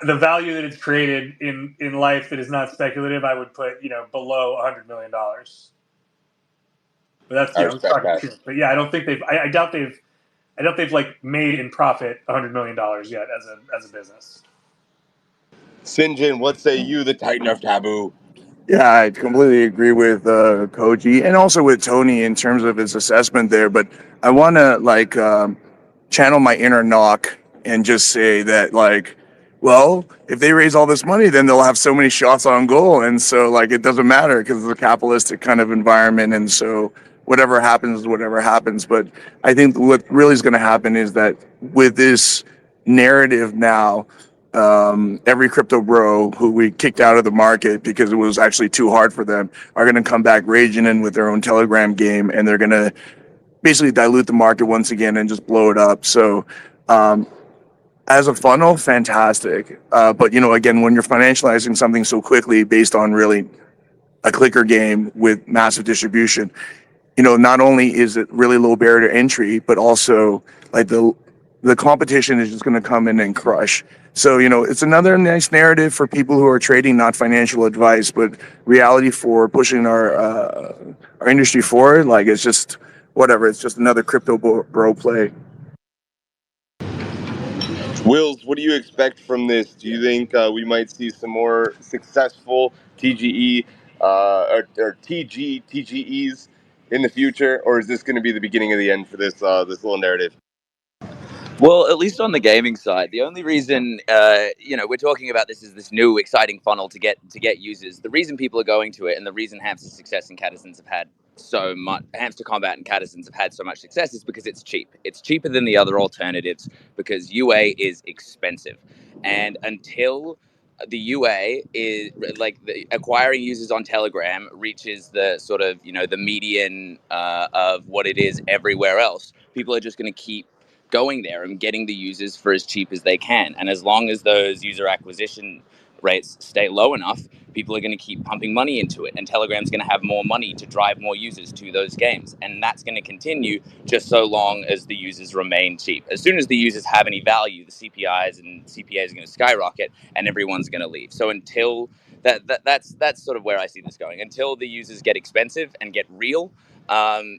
the value that it's created in life that is not speculative, I would put below $100 million. But that's talking shit. But yeah, I don't think I doubt they've like made in profit $100 million yet as a business. Sinjin, what say you, the Titan of Taboo? Yeah, I completely agree with Koji and also with Tony in terms of his assessment there. But I want to channel my inner knock and just say that well, if they raise all this money, then they'll have so many shots on goal, and so it doesn't matter because it's a capitalistic kind of environment, and so whatever happens is whatever happens. But I think what really is going to happen is that with this narrative now, every crypto bro who we kicked out of the market because it was actually too hard for them are going to come back raging in with their own Telegram game, and they're going to basically dilute the market once again and just blow it up. So, as a funnel, fantastic. But again, when you're financializing something so quickly based on really a clicker game with massive distribution, not only is it really low barrier to entry, but also like the competition is just going to come in and crush. So, it's another nice narrative for people who are trading, not financial advice, but reality for pushing our industry forward. Like, it's just whatever. It's just another crypto bro play. Wills, what do you expect from this? Do you think we might see some more successful TGE or TGEs in the future, or is this going to be the beginning of the end for this little narrative? Well, at least on the gaming side, the only reason we're talking about this is this new exciting funnel to get users. The reason people are going to it, and the reason Hamster Success and Catizens have had so much, Hamster Combat and Catizens have had so much success, is because it's cheap. It's cheaper than the other alternatives because UA is expensive, and until the UA is acquiring users on Telegram reaches the sort of the median of what it is everywhere else, people are just going to keep going there and getting the users for as cheap as they can. And as long as those user acquisition rates stay low enough, people are going to keep pumping money into it. And Telegram's going to have more money to drive more users to those games. And that's going to continue just so long as the users remain cheap. As soon as the users have any value, the CPIs and CPAs are going to skyrocket and everyone's going to leave. So until that's sort of where I see this going. Until the users get expensive and get real, I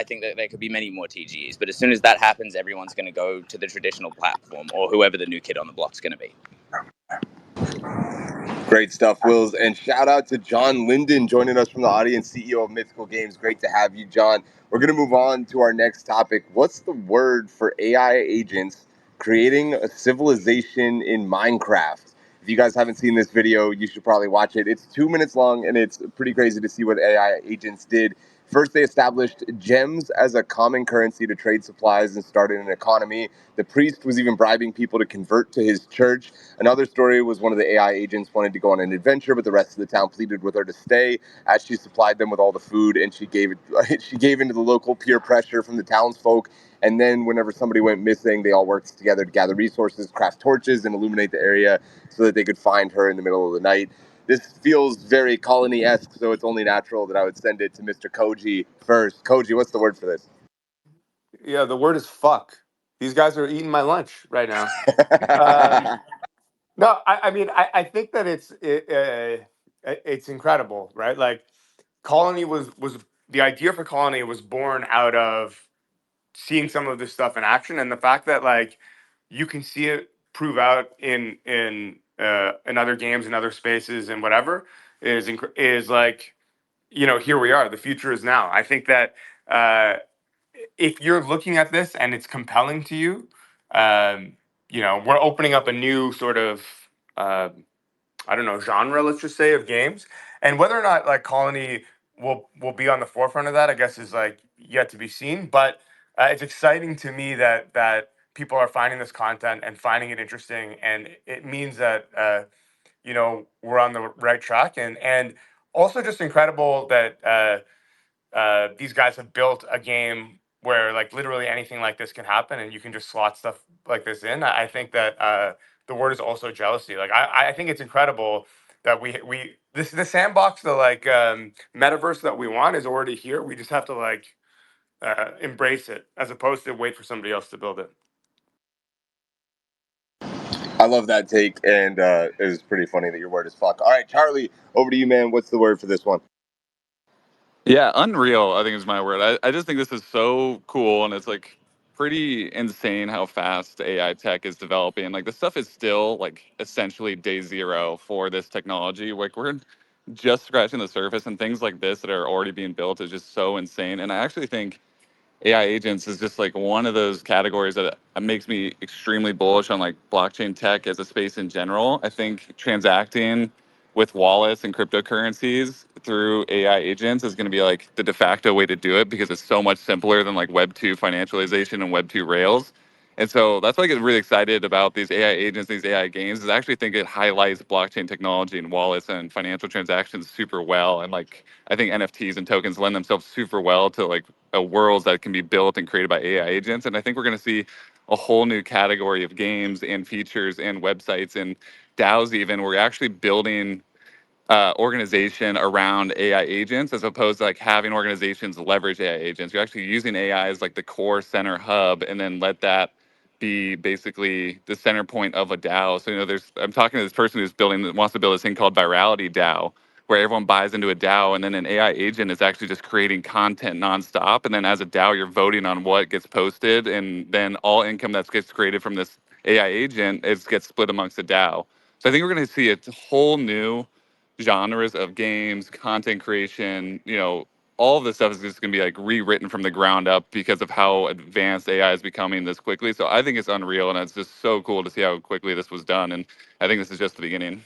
think that there could be many more TGEs. But as soon as that happens, everyone's going to go to the traditional platform or whoever the new kid on the block is going to be. Great stuff, Wills. And shout out to John Linden joining us from the audience, CEO of Mythical Games. Great to have you, John. We're going to move on to our next topic. What's the word for AI agents creating a civilization in Minecraft? If you guys haven't seen this video, you should probably watch it. It's 2 minutes long, and it's pretty crazy to see what AI agents did. First, they established gems as a common currency to trade supplies and started an economy. The priest was even bribing people to convert to his church. Another story was one of the AI agents wanted to go on an adventure, but the rest of the town pleaded with her to stay as she supplied them with all the food, and she gave into the local peer pressure from the townsfolk. And then whenever somebody went missing, they all worked together to gather resources, craft torches, and illuminate the area so that they could find her in the middle of the night. This feels very colony-esque, so it's only natural that I would send it to Mr. Koji first. Koji, what's the word for this? Yeah, the word is fuck. These guys are eating my lunch right now. No, I mean, I think that it's incredible, right? Like, Colony was the idea for Colony was born out of seeing some of this stuff in action, and the fact that like you can see it prove out in other games, in other spaces, and whatever is like, here we are. The future is now. I think that if you're looking at this and it's compelling to you, we're opening up a new sort of uh, I don't know, genre, let's just say, of games. And whether or not like Colony will be on the forefront of that, I guess, is like yet to be seen. But it's exciting to me that people are finding this content and finding it interesting, and it means that we're on the right track, and also just incredible that these guys have built a game where like literally anything like this can happen, and you can just slot stuff like this in. I think that the word is also jealousy. Like I think it's incredible that we this the sandbox, the like metaverse that we want is already here. We just have to like embrace it as opposed to wait for somebody else to build it. I love that take, and it was pretty funny that your word is fuck. All right, Charlie, over to you, man. What's the word for this one? Yeah, unreal, I think is my word. I just think this is so cool, and it's like pretty insane how fast AI tech is developing. Like, the stuff is still like essentially day zero for this technology. Like, we're just scratching the surface, and things like this that are already being built is just so insane. And I actually think AI agents is just like one of those categories that makes me extremely bullish on like blockchain tech as a space in general. I think transacting with wallets and cryptocurrencies through AI agents is going to be like the de facto way to do it because it's so much simpler than like Web 2 financialization and Web 2 Rails. And so that's why I get really excited about these AI agents, these AI games, is I actually think it highlights blockchain technology and wallets and financial transactions super well. And like, I think NFTs and tokens lend themselves super well to like a world that can be built and created by AI agents. And I think we're going to see a whole new category of games and features and websites and DAOs even. We're actually building organization around AI agents as opposed to like having organizations leverage AI agents. You're actually using AI as like the core center hub and then let that be basically the center point of a DAO. So, I'm talking to this person wants to build this thing called Virality DAO, where everyone buys into a DAO and then an AI agent is actually just creating content nonstop. And then as a DAO, you're voting on what gets posted. And then all income that gets created from this AI agent gets split amongst the DAO. So I think we're going to see a whole new genres of games, content creation, all of this stuff is just going to be like rewritten from the ground up because of how advanced AI is becoming this quickly. So I think it's unreal, and it's just so cool to see how quickly this was done. And I think this is just the beginning.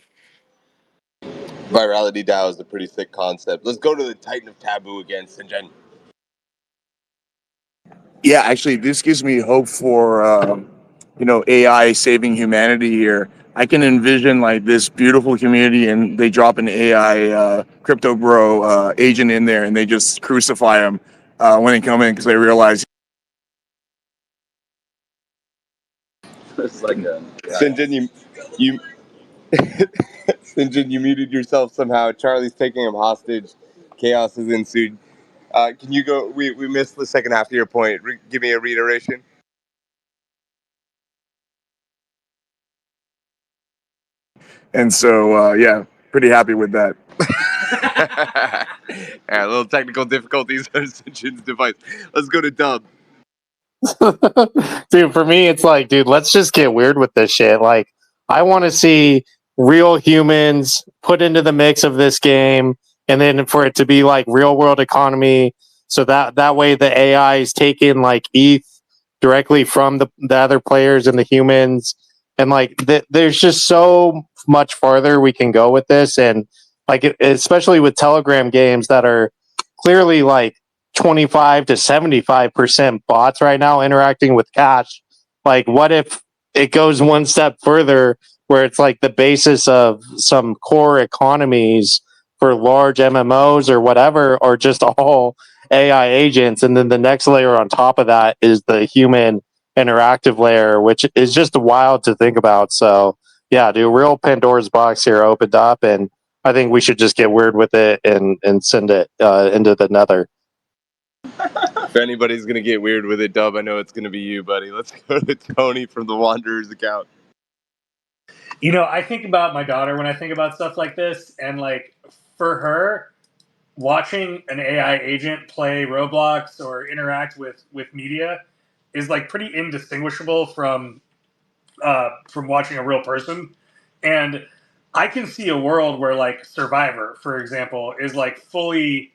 Virality DAO is a pretty sick concept. Let's go to the Titan of Taboo again, Sinjin. Yeah, actually, this gives me hope for AI saving humanity here. I can envision like this beautiful community, and they drop an AI crypto bro agent in there, and they just crucify him when they come in because they realize. It's like a Sinjin, you Sinjin, you muted yourself somehow. Charlie's taking him hostage. Chaos has ensued. Can you go? We missed the second half of your point. Give me a reiteration. And so, yeah, pretty happy with that. Yeah, a little technical difficulties on Sinjin's device. Let's go to Dub. Dude, for me, it's like, dude, let's just get weird with this shit. Like, I want to see real humans put into the mix of this game, and then for it to be like real world economy, so that way the AI is taking like ETH directly from the other players and the humans, and like there's just so much farther we can go with this, and like especially with Telegram games that are clearly like 25 to 75% bots right now interacting with cash. Like, what if it goes one step further where it's like the basis of some core economies for large MMOs or whatever, or just all AI agents? And then the next layer on top of that is the human interactive layer, which is just wild to think about. So, yeah, dude, real Pandora's box here opened up, and I think we should just get weird with it and send it into the nether. If anybody's gonna get weird with it, Dub, I know it's gonna be you, buddy. Let's go to Tony from the Wanderers account. I think about my daughter when I think about stuff like this, and like for her, watching an AI agent play Roblox or interact with media is like pretty indistinguishable from watching a real person. And I can see a world where like Survivor, for example, is like fully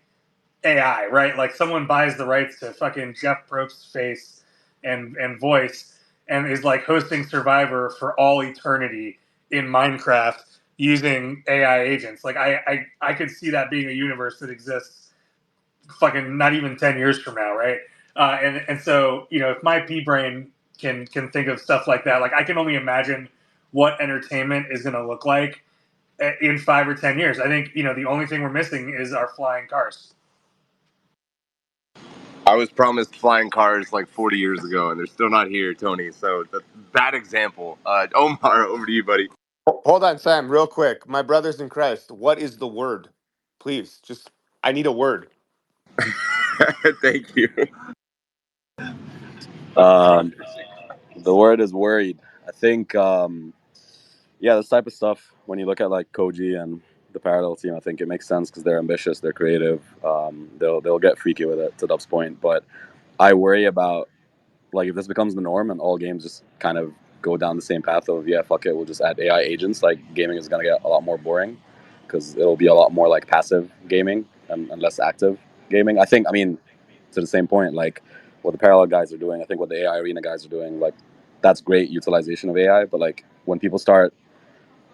AI, right? Like someone buys the rights to fucking Jeff Probst's face and voice and is like hosting Survivor for all eternity in Minecraft using AI agents. Like I could see that being a universe that exists fucking not even 10 years from now, right? And so, if my pea brain can think of stuff like that, like I can only imagine what entertainment is going to look like in 5 or 10 years. I think, the only thing we're missing is our flying cars. I was promised flying cars like 40 years ago, and they're still not here, Tony. So bad example. Omar, over to you, buddy. Hold on, Sam, real quick. My brothers in Christ, what is the word? Please, I need a word. Thank you. The word is worried. I think, this type of stuff, when you look at like Koji and the Parallel team, I think it makes sense because they're ambitious, they're creative. They'll get freaky with it, to Dub's point. But I worry about, like, if this becomes the norm and all games just kind of go down the same path of, fuck it, we'll just add AI agents, like, gaming is going to get a lot more boring because it'll be a lot more like passive gaming and less active gaming. I mean, to the same point, like what the Parallel guys are doing, I think what the AI Arena guys are doing, like, that's great utilization of AI. But like when people start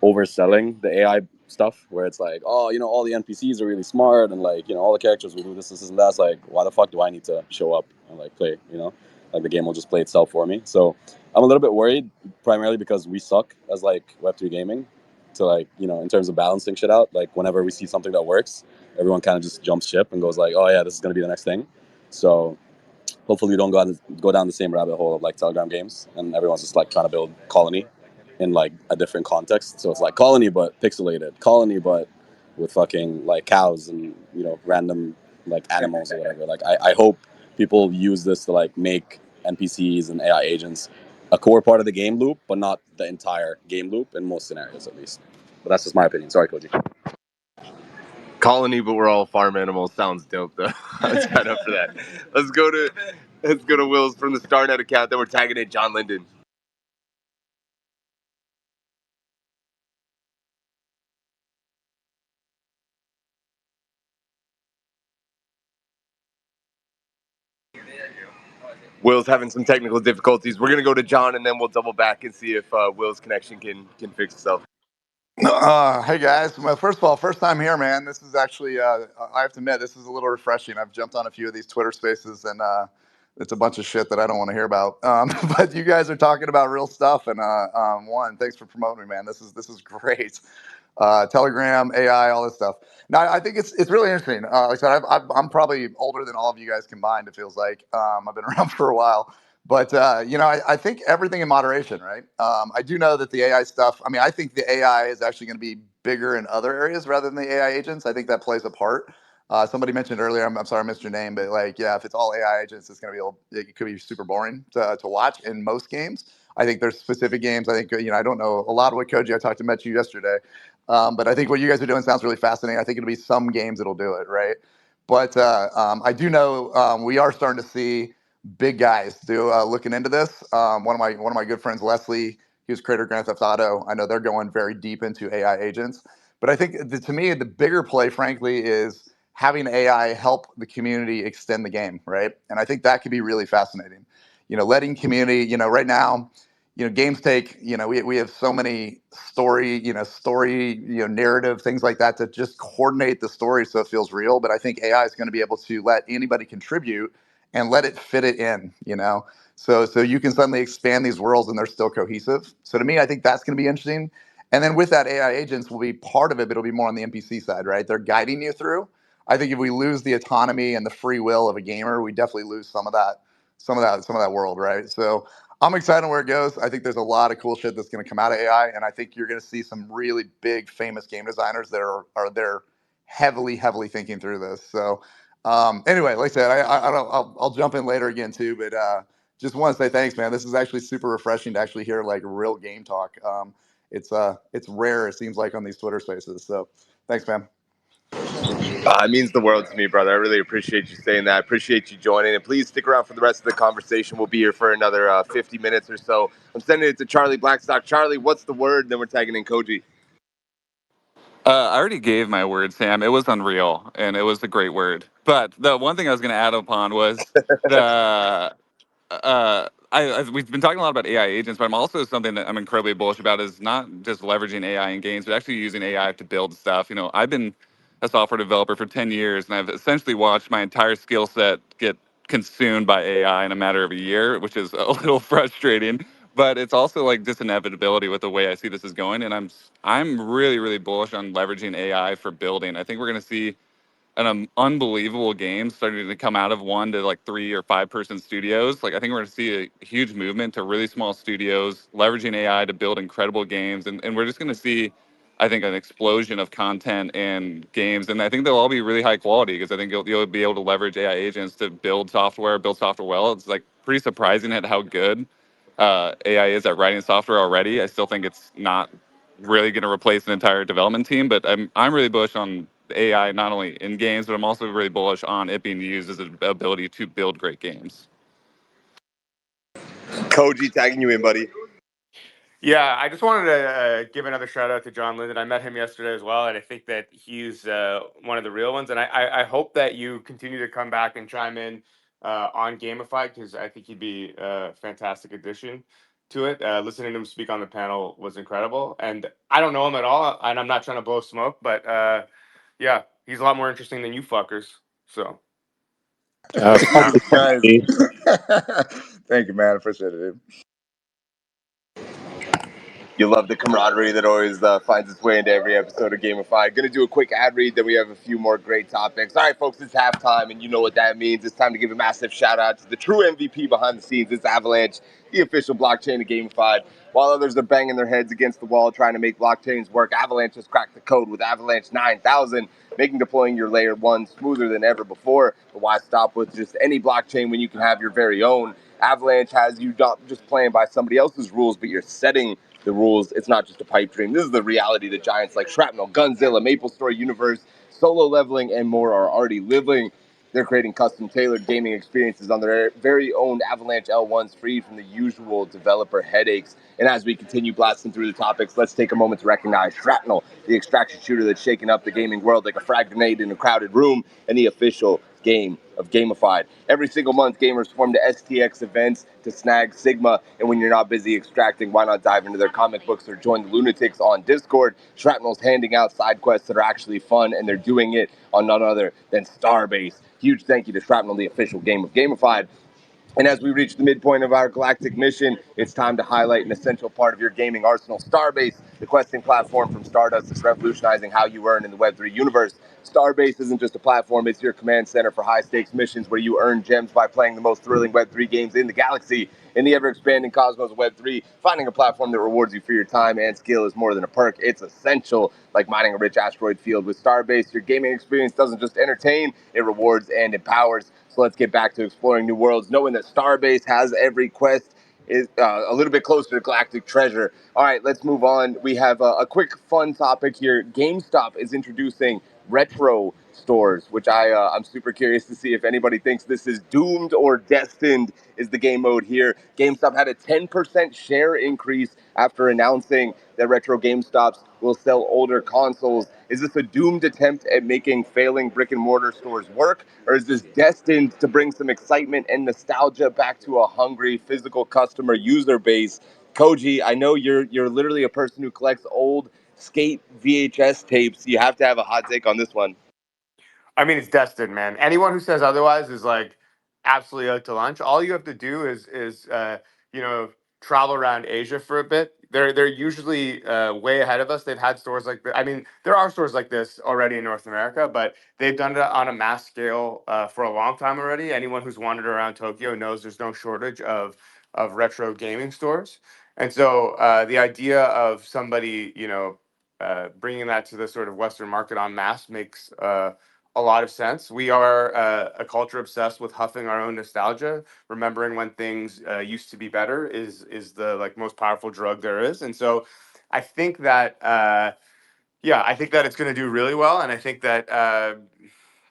overselling the AI stuff, where it's like, oh, all the NPCs are really smart and like, all the characters will do this, and that. It's like, why the fuck do I need to show up and like play? Like the game will just play itself for me. So I'm a little bit worried, primarily because we suck as like Web3 gaming, to like, you know, in terms of balancing shit out. Like whenever we see something that works, everyone kind of just jumps ship and goes like, oh yeah, this is gonna be the next thing. So hopefully we don't go down the same rabbit hole of like Telegram games, and everyone's just like trying to build Colony in like a different context. So it's like Colony but pixelated, Colony but with fucking like cows and, you know, random like animals or whatever. Like I hope people use this to like make NPCs and AI agents a core part of the game loop, but not the entire game loop in most scenarios at least. But that's just my opinion. Sorry, Koji. Colony, but we're all farm animals. Sounds dope though. I was kind of up for that. Let's go to Will's from the StarNet account. Then we're tagging in John Linden. Will's having some technical difficulties. We're gonna go to John, and then we'll double back and see if Will's connection can fix itself. Hey guys. Well, first of all, first time here, man. This is actually, I have to admit, this is a little refreshing. I've jumped on a few of these Twitter spaces, and it's a bunch of shit that I don't want to hear about. But you guys are talking about real stuff, and one, thanks for promoting me, man. This is great. Telegram, AI, all this stuff. Now, I think it's really interesting. Like I said, I'm probably older than all of you guys combined. It feels like I've been around for a while. But you know, I think everything in moderation, right? I do know that the AI stuff. I mean, I think the AI is actually going to be bigger in other areas rather than the AI agents. I think that plays a part. Somebody mentioned earlier. I'm sorry, I missed your name, but like, yeah, if it's all AI agents, it's going to be it could be super boring to watch in most games. I think there's specific games. I think, you know, I don't know a lot of what Koji. I talked to Met you yesterday, but I think what you guys are doing sounds really fascinating. I think it'll be some games that'll do it, right? But I do know we are starting to see big guys do looking into this. One of my good friends, Leslie, he was creator of Grand Theft Auto. I know they're going very deep into AI agents. But I think to me the bigger play, frankly, is having AI help the community extend the game, right? And I think that could be really fascinating. You know, letting community, you know, right now, you know, games take, you know, we have so many story, narrative, things like that to just coordinate the story so it feels real. But I think AI is going to be able to let anybody contribute and let it fit it in, you know. So you can suddenly expand these worlds and they're still cohesive. So to me, I think that's going to be interesting. And then with that, AI agents will be part of it, but it'll be more on the NPC side, right? They're guiding you through. I think if we lose the autonomy and the free will of a gamer, we definitely lose some of that world, right? So I'm excited where it goes. I think there's a lot of cool shit that's going to come out of AI, and I think you're going to see some really big, famous game designers that are there heavily thinking through this. So anyway, like I said, I'll jump in later again too, but just want to say thanks, man. This is actually super refreshing to actually hear like real game talk. It's rare, it seems like, on these Twitter spaces. So thanks, man. It means the world to me, brother. I really appreciate you saying that. I appreciate you joining. And please stick around for the rest of the conversation. We'll be here for another 50 minutes or so. I'm sending it to Charlie Blackstock. Charlie, what's the word? Then we're tagging in Koji. I already gave my word, Sam. It was unreal, and it was a great word. But the one thing I was going to add upon was the we've been talking a lot about AI agents, but I'm also something that I'm incredibly bullish about is not just leveraging AI in games, but actually using AI to build stuff. You know, I've been a software developer for 10 years, and I've essentially watched my entire skill set get consumed by AI in a matter of a year, which is a little frustrating. But it's also like just inevitability with the way I see this is going, and I'm really bullish on leveraging AI for building. I think we're going to see an unbelievable game starting to come out of 1 to like 3 or 5 person studios. Like I think we're going to see a huge movement to really small studios leveraging AI to build incredible games, and we're just going to see, I think, an explosion of content and games, and I think they'll all be really high quality because I think you'll be able to leverage AI agents to build software well. It's like pretty surprising at how good AI is at writing software already. I still think it's not really going to replace an entire development team, but I'm really bullish on AI not only in games, but I'm also really bullish on it being used as an ability to build great games. Koji, tagging you in, buddy. Yeah, I just wanted to give another shout out to John Linden. I met him yesterday as well, and I think that he's one of the real ones. And I hope that you continue to come back and chime in on Gamified, because I think he'd be a fantastic addition to it. Listening to him speak on the panel was incredible. And I don't know him at all, and I'm not trying to blow smoke, but yeah, he's a lot more interesting than you fuckers. So. Fuck you, Guys, Steve. Thank you, man. Appreciate it, dude. You love the camaraderie that always finds its way into every episode of Gamified. Going to do a quick ad read, then we have a few more great topics. All right, folks, it's halftime, and you know what that means. It's time to give a massive shout out to the true MVP behind the scenes. It's Avalanche, the official blockchain of Gamified. While others are banging their heads against the wall trying to make blockchains work, Avalanche has cracked the code with Avalanche 9000, making deploying your layer 1 smoother than ever before. But why stop with just any blockchain when you can have your very own? Avalanche has you not just playing by somebody else's rules, but you're setting the rules. It's not just a pipe dream. This is the reality that giants like Shrapnel, Gunzilla, MapleStory, Universe, Solo Leveling, and more are already living. They're creating custom tailored gaming experiences on their very own Avalanche L1s, free from the usual developer headaches. And as we continue blasting through the topics, let's take a moment to recognize Shrapnel, the extraction shooter that's shaken up the gaming world like a frag grenade in a crowded room, and the official game of Gamified. Every single month, gamers form to STX events to snag Sigma, and when you're not busy extracting, why not dive into their comic books or join the lunatics on Discord? Shrapnel's handing out side quests that are actually fun, and they're doing it on none other than Starbase. Huge thank you to Shrapnel, the official game of Gamified. And as we reach the midpoint of our galactic mission, it's time to highlight an essential part of your gaming arsenal, Starbase, the questing platform from Stardust that's revolutionizing how you earn in the Web3 universe. Starbase isn't just a platform, it's your command center for high-stakes missions where you earn gems by playing the most thrilling Web3 games in the galaxy. In the ever-expanding cosmos of Web3, finding a platform that rewards you for your time and skill is more than a perk, it's essential. Like mining a rich asteroid field with Starbase, your gaming experience doesn't just entertain, it rewards and empowers. So let's get back to exploring new worlds, knowing that Starbase has every quest is a little bit closer to galactic treasure. All right, let's move on. We have a quick fun topic here. GameStop is introducing retro stores, which I'm super curious to see if anybody thinks this is doomed or destined is the game mode here. GameStop had a 10% share increase after announcing that retro GameStops will sell older consoles. Is this a doomed attempt at making failing brick and mortar stores work, or is this destined to bring some excitement and nostalgia back to a hungry physical customer user base? Koji, I know you're literally a person who collects old skate VHS tapes. You have to have a hot take on this one. I mean, it's destined, man. Anyone who says otherwise is like absolutely out to lunch. All you have to do is you know, travel around Asia for a bit. They're usually way ahead of us. They've had stores like I mean, there are stores like this already in North America, but they've done it on a mass scale for a long time already. Anyone who's wandered around Tokyo knows there's no shortage of retro gaming stores. And so the idea of somebody, you know, bringing that to the sort of Western market en masse makes a lot of sense. We are a culture obsessed with huffing our own nostalgia. Remembering when things used to be better is the like most powerful drug there is. And so, I think that yeah, I think that it's going to do really well. And I think that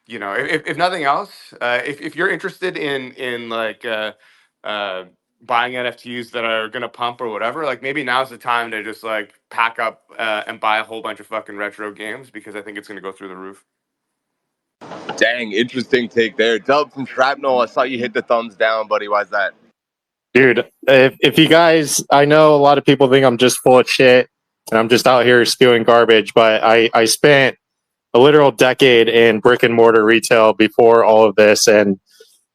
you know, if nothing else, if you're interested in like buying NFTs that are going to pump or whatever, like maybe now's the time to just like pack up and buy a whole bunch of fucking retro games because I think it's going to go through the roof. Dang, interesting take there. Dub from Shrapnel, I saw you hit the thumbs down, buddy. Why's that? Dude, if you guys, I know a lot of people think I'm just full of shit and I'm just out here spewing garbage, but I spent a literal decade in brick and mortar retail before all of this. And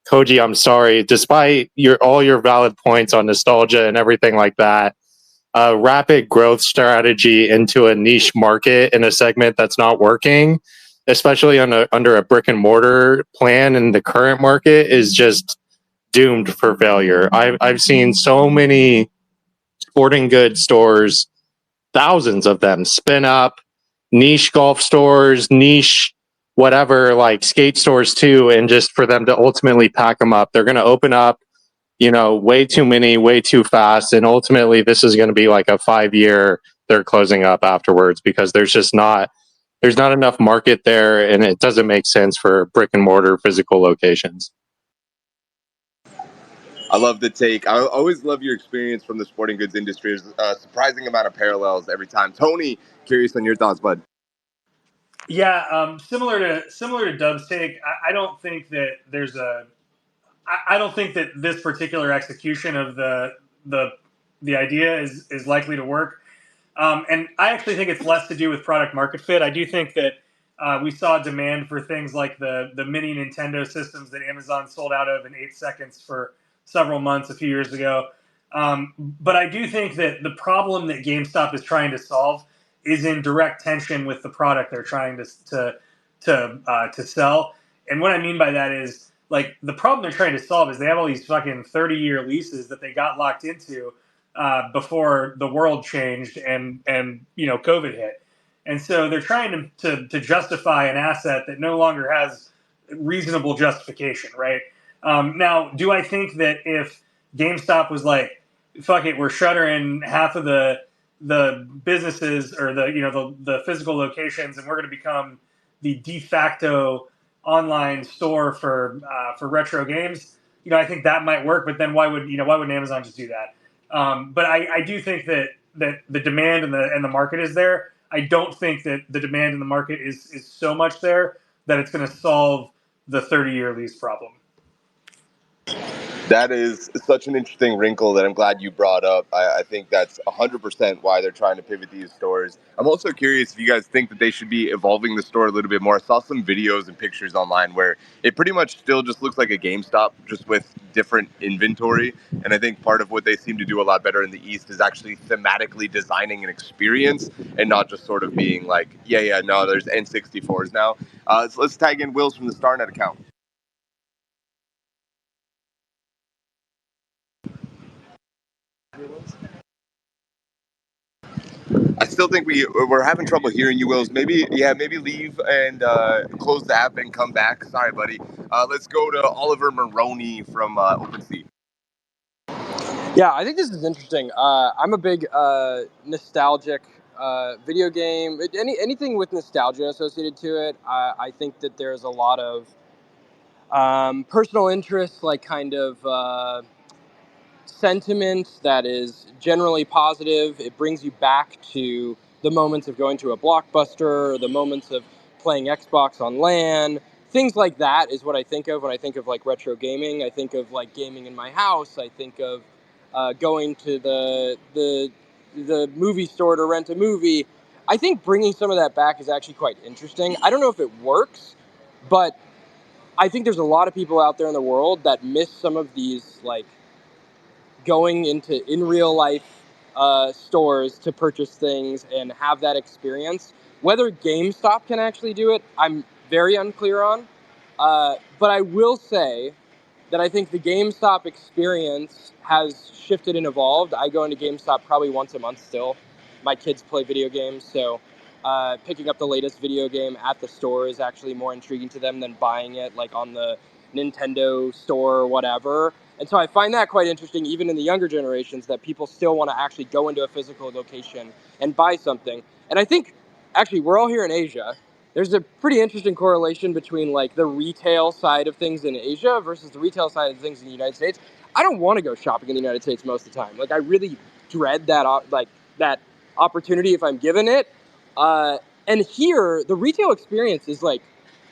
Koji, I'm sorry, despite all your valid points on nostalgia and everything like that, a rapid growth strategy into a niche market in a segment that's not working, especially under a brick and mortar plan in the current market, is just doomed for failure. I've seen so many sporting goods stores, thousands of them, spin up niche golf stores, niche whatever, like skate stores too, and just for them to ultimately pack them up. They're going to open up, you know, way too many, way too fast, and ultimately this is going to be like a 5-year. They're closing up afterwards because there's not enough market there, and it doesn't make sense for brick and mortar physical locations. I love the take. I always love your experience from the sporting goods industry. There's a surprising amount of parallels every time. Tony, curious on your thoughts, bud. Yeah, similar to Doug's take. I don't think that there's a. I don't think that this particular execution of the idea is likely to work. And I actually think it's less to do with product market fit. I do think that We saw demand for things like the mini Nintendo systems that Amazon sold out of in 8 seconds for several months a few years ago. But I do think that the problem that GameStop is trying to solve is in direct tension with the product they're trying to sell. And what I mean by that is, like, the problem they're trying to solve is they have all these fucking 30-year leases that they got locked into before the world changed and COVID hit. And so they're trying to justify an asset that no longer has reasonable justification, right? Now, do I think that if GameStop was like, "Fuck it, we're shuttering half of the businesses or the physical locations, and we're going to become the de facto online store for retro games," I think that might work. But then why wouldn't Amazon just do that? But I do think that the demand and the market is there. I don't think that the demand in the market is so much there that it's going to solve the 30-year lease problem. That is such an interesting wrinkle that I'm glad you brought up. I think that's 100% why they're trying to pivot these stores. I'm also curious if you guys think that they should be evolving the store a little bit more. I saw some videos and pictures online where it pretty much still just looks like a GameStop, just with different inventory. And I think part of what they seem to do a lot better in the East is actually thematically designing an experience and not just sort of being like, no, there's N64s now. So let's tag in Wills from the StarNet account. I still think we're having trouble hearing you, Wills. Maybe leave and close the app and come back. Sorry, buddy. Let's go to Oliver Maroney from OpenSea. Yeah, I think this is interesting. I'm a big nostalgic video game. Anything with nostalgia associated to it, I think that there's a lot of personal interest, like kind of sentiment that is generally positive. It brings you back to the moments of going to a Blockbuster, or the moments of playing Xbox on LAN. Things like that is what I think of when I think of like retro gaming. I think of like gaming in my house. I think of going to the movie store to rent a movie. I think bringing some of that back is actually quite interesting. I don't know if it works, but I think there's a lot of people out there in the world that miss some of these, like, going into in real life stores to purchase things and have that experience. Whether GameStop can actually do it, I'm very unclear on. But I will say that I think the GameStop experience has shifted and evolved. I go into GameStop probably once a month still. My kids play video games, so picking up the latest video game at the store is actually more intriguing to them than buying it like on the Nintendo store or whatever. And so I find that quite interesting, even in the younger generations, that people still want to actually go into a physical location and buy something. And I think, actually, we're all here in Asia. There's a pretty interesting correlation between like the retail side of things in Asia versus the retail side of things in the United States. I don't want to go shopping in the United States most of the time. Like, I really dread that opportunity if I'm given it. And here, the retail experience is like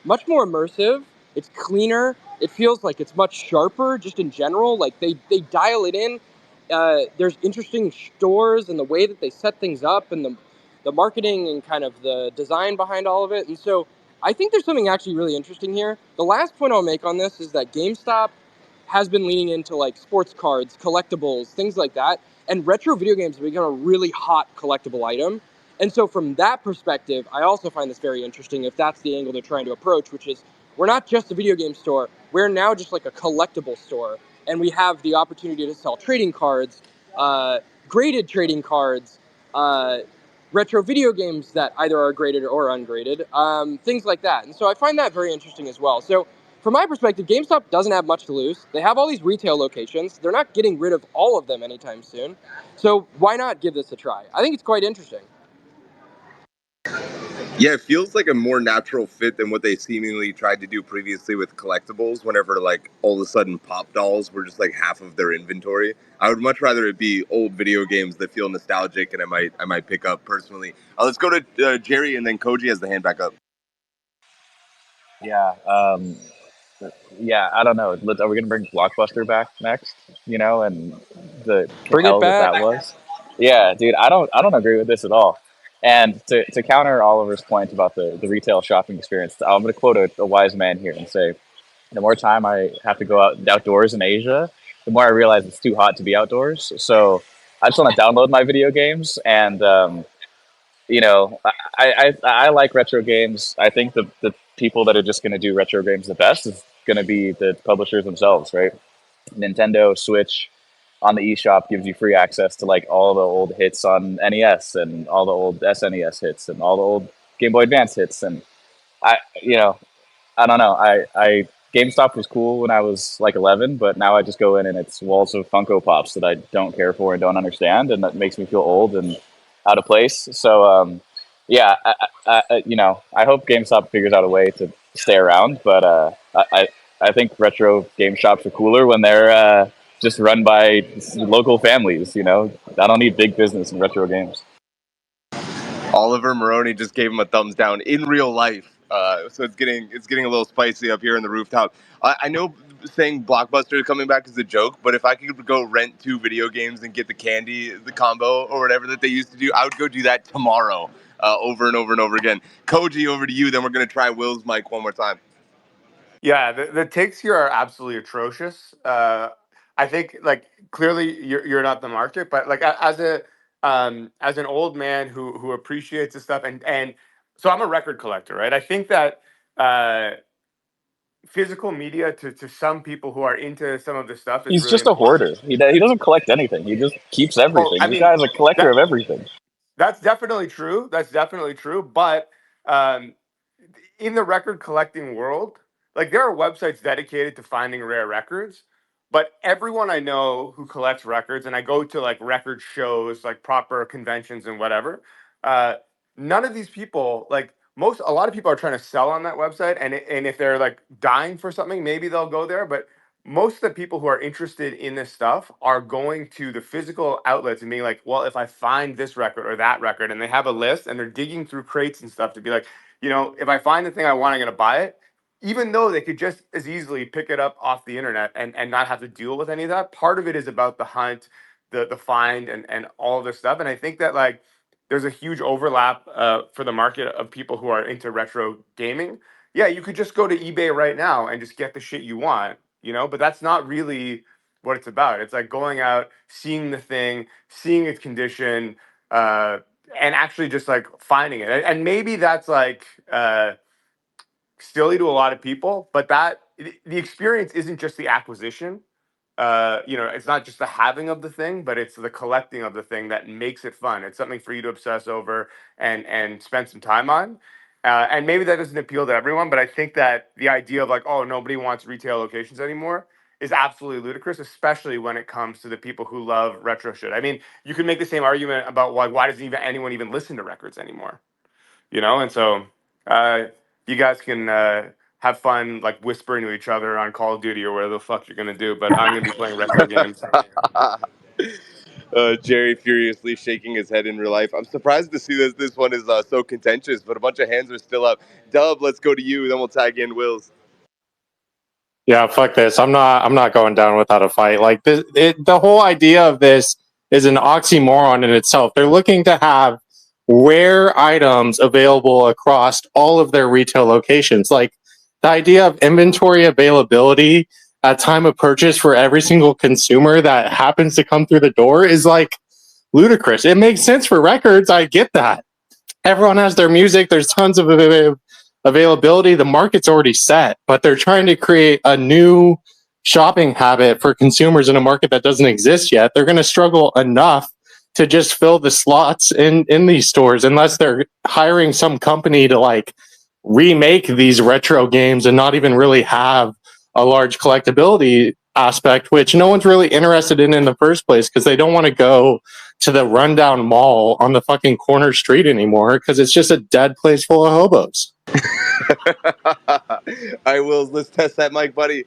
much more immersive. It's cleaner. It feels like it's much sharper just in general. Like they dial it in. There's interesting stores and the way that they set things up and the marketing and kind of the design behind all of it. And so I think there's something actually really interesting here. The last point I'll make on this is that GameStop has been leaning into like sports cards, collectibles, things like that. And retro video games have become a really hot collectible item. And so from that perspective, I also find this very interesting if that's the angle they're trying to approach, which is we're not just a video game store. We're now just like a collectible store. And we have the opportunity to sell trading cards, graded trading cards, retro video games that either are graded or ungraded, things like that. And so I find that very interesting as well. So from my perspective, GameStop doesn't have much to lose. They have all these retail locations. They're not getting rid of all of them anytime soon. So why not give this a try? I think it's quite interesting. Yeah, it feels like a more natural fit than what they seemingly tried to do previously with collectibles. Whenever like all of a sudden pop dolls were just like half of their inventory, I would much rather it be old video games that feel nostalgic and I might pick up personally. Let's go to Jerry and then Koji has the hand back up. Yeah, yeah. I don't know. Are we gonna bring Blockbuster back next? And the Bring it hell that back. was. Yeah, dude. I don't agree with this at all. And to counter Oliver's point about the retail shopping experience, I'm going to quote a wise man here and say, the more time I have to go outdoors in Asia, the more I realize it's too hot to be outdoors. So I just want to download my video games, and you know, I like retro games. I think the people that are just going to do retro games the best is going to be the publishers themselves, right? Nintendo Switch on the eShop gives you free access to like all the old hits on NES and all the old SNES hits and all the old Game Boy Advance hits. And I, you know, I don't know. I GameStop was cool when I was like 11, but now I just go in and it's walls of Funko Pops that I don't care for and don't understand, and that makes me feel old and out of place. So, yeah, you know, I hope GameStop figures out a way to stay around, but I think retro game shops are cooler when they're just run by local families. You know, I don't need big business in retro games. Oliver Maroney just gave him a thumbs down in real life. So it's getting a little spicy up here in the rooftop. I know saying Blockbuster is coming back is a joke, but if I could go rent 2 video games and get the candy, the combo or whatever that they used to do, I would go do that tomorrow, over and over and over again. Koji, over to you. Then we're gonna try Will's mic one more time. Yeah, the takes here are absolutely atrocious. I think like clearly you're not the market, but like as an old man who appreciates this stuff, and so I'm a record collector, right? I think that physical media to some people who are into some of this stuff is He's really just a important. hoarder. He doesn't collect anything. He just keeps Oh, everything. I This mean guy's a collector that of everything. that's definitely true. That's definitely true. But um, in the record collecting world, like there are websites dedicated to finding rare records, but everyone I know who collects records, and I go to like record shows, like proper conventions and whatever, uh, none of these people, like a lot of people are trying to sell on that website, and if they're like dying for something, maybe they'll go there, but most of the people who are interested in this stuff are going to the physical outlets and being like, well, if I find this record or that record, and they have a list and they're digging through crates and stuff to be like, you know, if I find the thing I want, I'm going to buy it, even though they could just as easily pick it up off the internet and not have to deal with any of that. Part of it is about the hunt, the find, and all of this stuff. And I think that like there's a huge overlap for the market of people who are into retro gaming. Yeah, you could just go to eBay right now and just get the shit you want, you know, but that's not really what it's about. It's like going out, seeing the thing, seeing its condition, and actually just like finding it. And maybe that's like silly to a lot of people, but the experience isn't just the acquisition. You know, it's not just the having of the thing, but it's the collecting of the thing that makes it fun. It's something for you to obsess over and spend some time on. And maybe that doesn't appeal to everyone, but I think that the idea of like, oh, nobody wants retail locations anymore is absolutely ludicrous, especially when it comes to the people who love retro shit. I mean, you can make the same argument about like why does anyone even listen to records anymore? You know, and so uh, you guys can have fun like whispering to each other on Call of Duty or whatever the fuck you're gonna do. But I'm gonna be playing retro games. Jerry furiously shaking his head in real life. I'm surprised to see this one is so contentious, but a bunch of hands are still up. Dub, let's go to you, then we'll tag in Will's. Yeah, fuck this. I'm not going down without a fight. Like the whole idea of this is an oxymoron in itself. They're looking to have rare items available across all of their retail locations. Like the idea of inventory availability at time of purchase for every single consumer that happens to come through the door is like ludicrous. It makes sense for records. I get that. Everyone has their music. There's tons of availability. The market's already set, but they're trying to create a new shopping habit for consumers in a market that doesn't exist yet. They're going to struggle enough to just fill the slots in these stores unless they're hiring some company to like remake these retro games and not even really have a large collectability aspect, which no one's really interested in the first place because they don't want to go to the rundown mall on the fucking corner street anymore because it's just a dead place full of hobos. I will. Let's test that mic, buddy.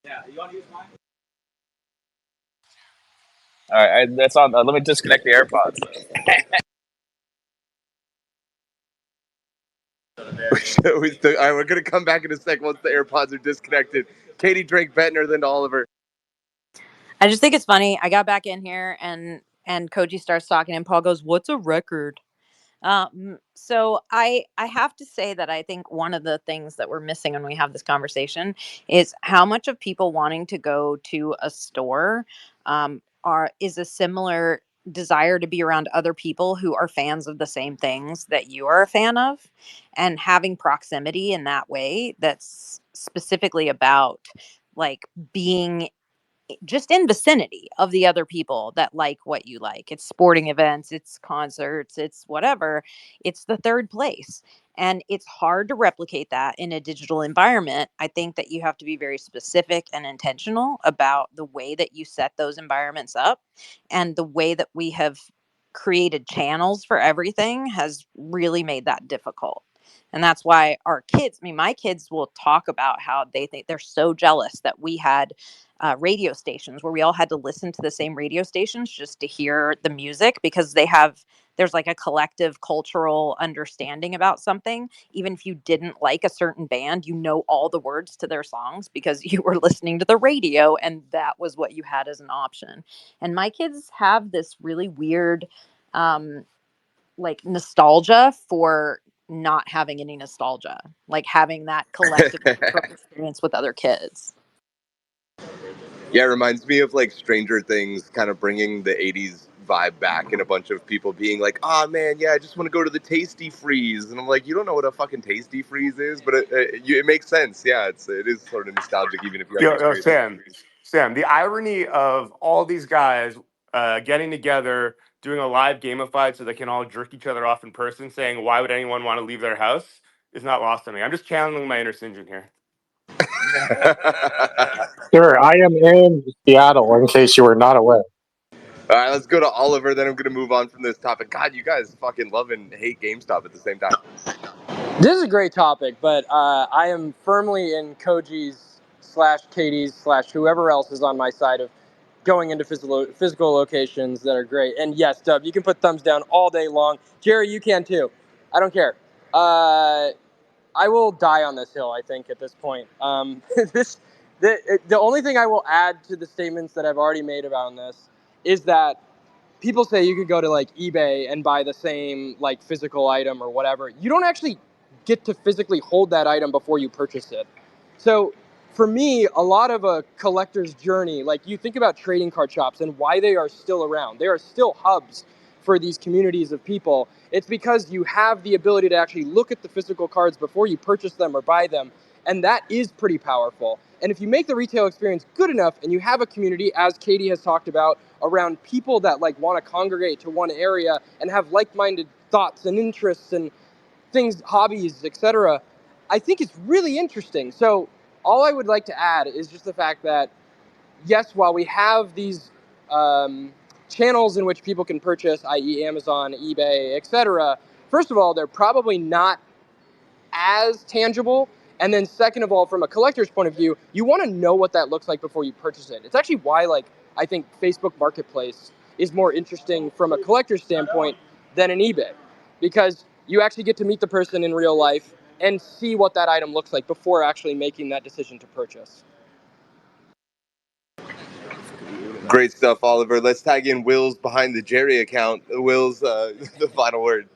Yeah, you want to use mine? All right, that's on. Let me disconnect the AirPods. All right, we're gonna come back in a sec once the AirPods are disconnected. Katie, Drake, Bettner, then to Oliver. I just think it's funny. I got back in here and And Koji starts talking, and Paul goes, "What's a record?" So I have to say that I think one of the things that we're missing when we have this conversation is how much of people wanting to go to a store is a similar desire to be around other people who are fans of the same things that you are a fan of, and having proximity in that way that's specifically about like being just in vicinity of the other people that like what you like. It's sporting events, it's concerts, it's whatever. It's the third place. And it's hard to replicate that in a digital environment. I think that you have to be very specific and intentional about the way that you set those environments up, and the way that we have created channels for everything has really made that difficult. And that's why our kids, I mean, my kids will talk about how they think they're so jealous that we had radio stations where we all had to listen to the same radio stations just to hear the music, because there's like a collective cultural understanding about something. Even if you didn't like a certain band, you know all the words to their songs because you were listening to the radio and that was what you had as an option. And my kids have this really weird um, like nostalgia for not having any nostalgia, like having that collective cultural experience with other kids. Yeah, it reminds me of like Stranger Things, kind of bringing the '80s vibe back, and a bunch of people being like, "Oh man, yeah, I just want to go to the Tasty Freeze," and I'm like, "You don't know what a fucking Tasty Freeze is," but it makes sense. Yeah, it is sort of nostalgic, even if you haven't Yo, experienced it. Sam, the irony of all these guys getting together, doing a live gamified so they can all jerk each other off in person, saying, "Why would anyone want to leave their house?" is not lost on me. I'm just channeling my inner St. John here. Sure, I am in Seattle, in case you were not aware. All right, let's go to Oliver. Then I'm going to move on from this topic. God, you guys fucking love and hate GameStop at the same time. This is a great topic, but I am firmly in Koji's slash Katie's slash whoever else is on my side of going into physical locations that are great. And yes, Dub, you can put thumbs down all day long. Jerry, you can too. I don't care. I will die on this hill, I think, at this point. The only thing I will add to the statements that I've already made about this is that people say you could go to like eBay and buy the same like physical item or whatever. You don't actually get to physically hold that item before you purchase it. So for me, a lot of a collector's journey, like you think about trading card shops and why they are still around. They are still hubs for these communities of people. It's because you have the ability to actually look at the physical cards before you purchase them or buy them. And that is pretty powerful. And if you make the retail experience good enough and you have a community, as Katie has talked about, around people that like want to congregate to one area and have like-minded thoughts and interests and things, hobbies, etc., I think it's really interesting. So all I would like to add is just the fact that, yes, while we have these channels in which people can purchase, i.e. Amazon, eBay, etc., first of all, they're probably not as tangible. And then second of all, from a collector's point of view, you want to know what that looks like before you purchase it. It's actually why, like, I think Facebook Marketplace is more interesting from a collector's standpoint than an eBay, because you actually get to meet the person in real life and see what that item looks like before actually making that decision to purchase. Great stuff, Oliver. Let's tag in Will's behind the Jerry account. Will's the final word.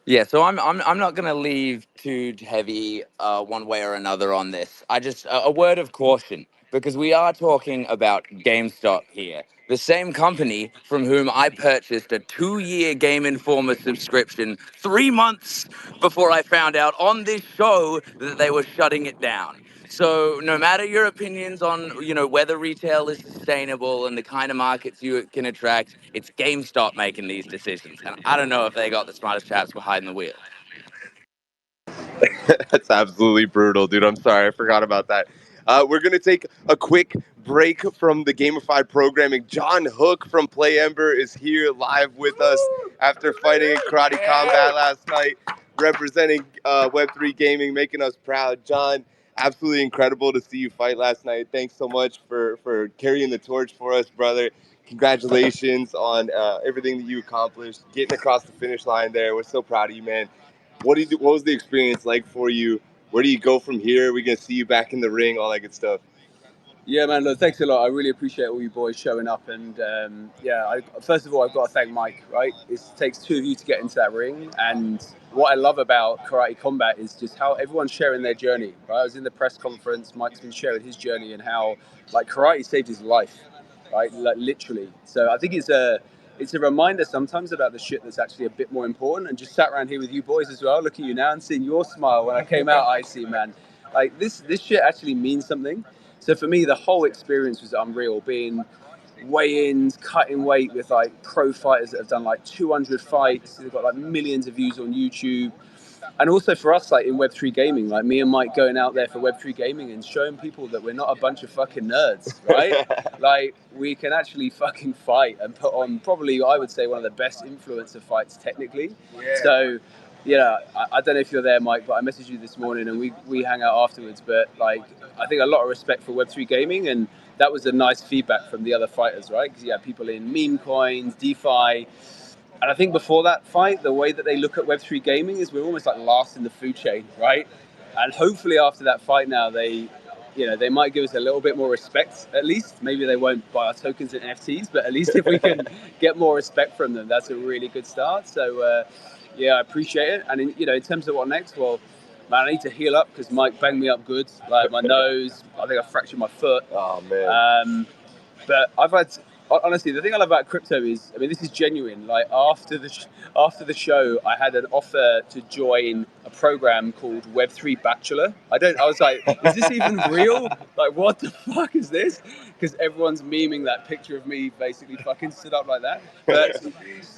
Yeah, so I'm not gonna leave too heavy one way or another on this. I just a word of caution, because we are talking about GameStop here, the same company from whom I purchased a 2-year Game Informer subscription 3 months before I found out on this show that they were shutting it down. So no matter your opinions on, whether retail is sustainable and the kind of markets you can attract, it's GameStop making these decisions. And I don't know if they got the smartest chaps behind the wheel. That's absolutely brutal, dude. I'm sorry, I forgot about that. We're gonna take a quick break from the gamified programming. John Hook from Play Ember is here live with us after fighting in karate combat last night, representing Web3 gaming, making us proud. John, absolutely incredible to see you fight last night. Thanks so much for carrying the torch for us, brother. Congratulations on everything that you accomplished, getting across the finish line there. We're so proud of you, man. What was the experience like for you? Where do you go from here? Are we gonna see you back in the ring? All that good stuff. Yeah, man. Look, thanks a lot. I really appreciate all you boys showing up. And first of all, I've got to thank Mike. Right, it takes two of you to get into that ring. And what I love about Karate Combat is just how everyone's sharing their journey. Right, I was in the press conference. Mike's been sharing his journey and how like karate saved his life. Right, like literally. So I think it's a reminder sometimes about the shit that's actually a bit more important. And just sat around here with you boys as well. Look at you now and seeing your smile when I came out. I see, man. Like this shit actually means something. So for me, the whole experience was unreal. Being weigh-ins, cutting weight with like pro fighters that have done like 200 fights. They've got like millions of views on YouTube. And also for us, like in Web3 gaming, like me and Mike going out there for Web3 gaming and showing people that we're not a bunch of fucking nerds, right? Like we can actually fucking fight and put on probably, I would say, one of the best influencer fights technically. Yeah. So, yeah, I don't know if you're there, Mike, but I messaged you this morning and we hang out afterwards. But like, I think a lot of respect for Web3 gaming, and that was a nice feedback from the other fighters, right? Because you had people in meme coins, DeFi. And I think before that fight, the way that they look at Web3 gaming is we're almost like last in the food chain, right? And hopefully after that fight now, they might give us a little bit more respect, at least. Maybe they won't buy our tokens and NFTs, but at least if we can get more respect from them, that's a really good start. So, yeah, I appreciate it. And, in terms of what next, well, man, I need to heal up because Mike banged me up good, like my nose. I think I fractured my foot. Oh, man. But I've had, honestly, the thing I love about crypto is, I mean, this is genuine. Like after the show, I had an offer to join a program called Web3 Bachelor. I was like, is this even real? Like, what the fuck is this? Because everyone's memeing that picture of me basically fucking stood up like that.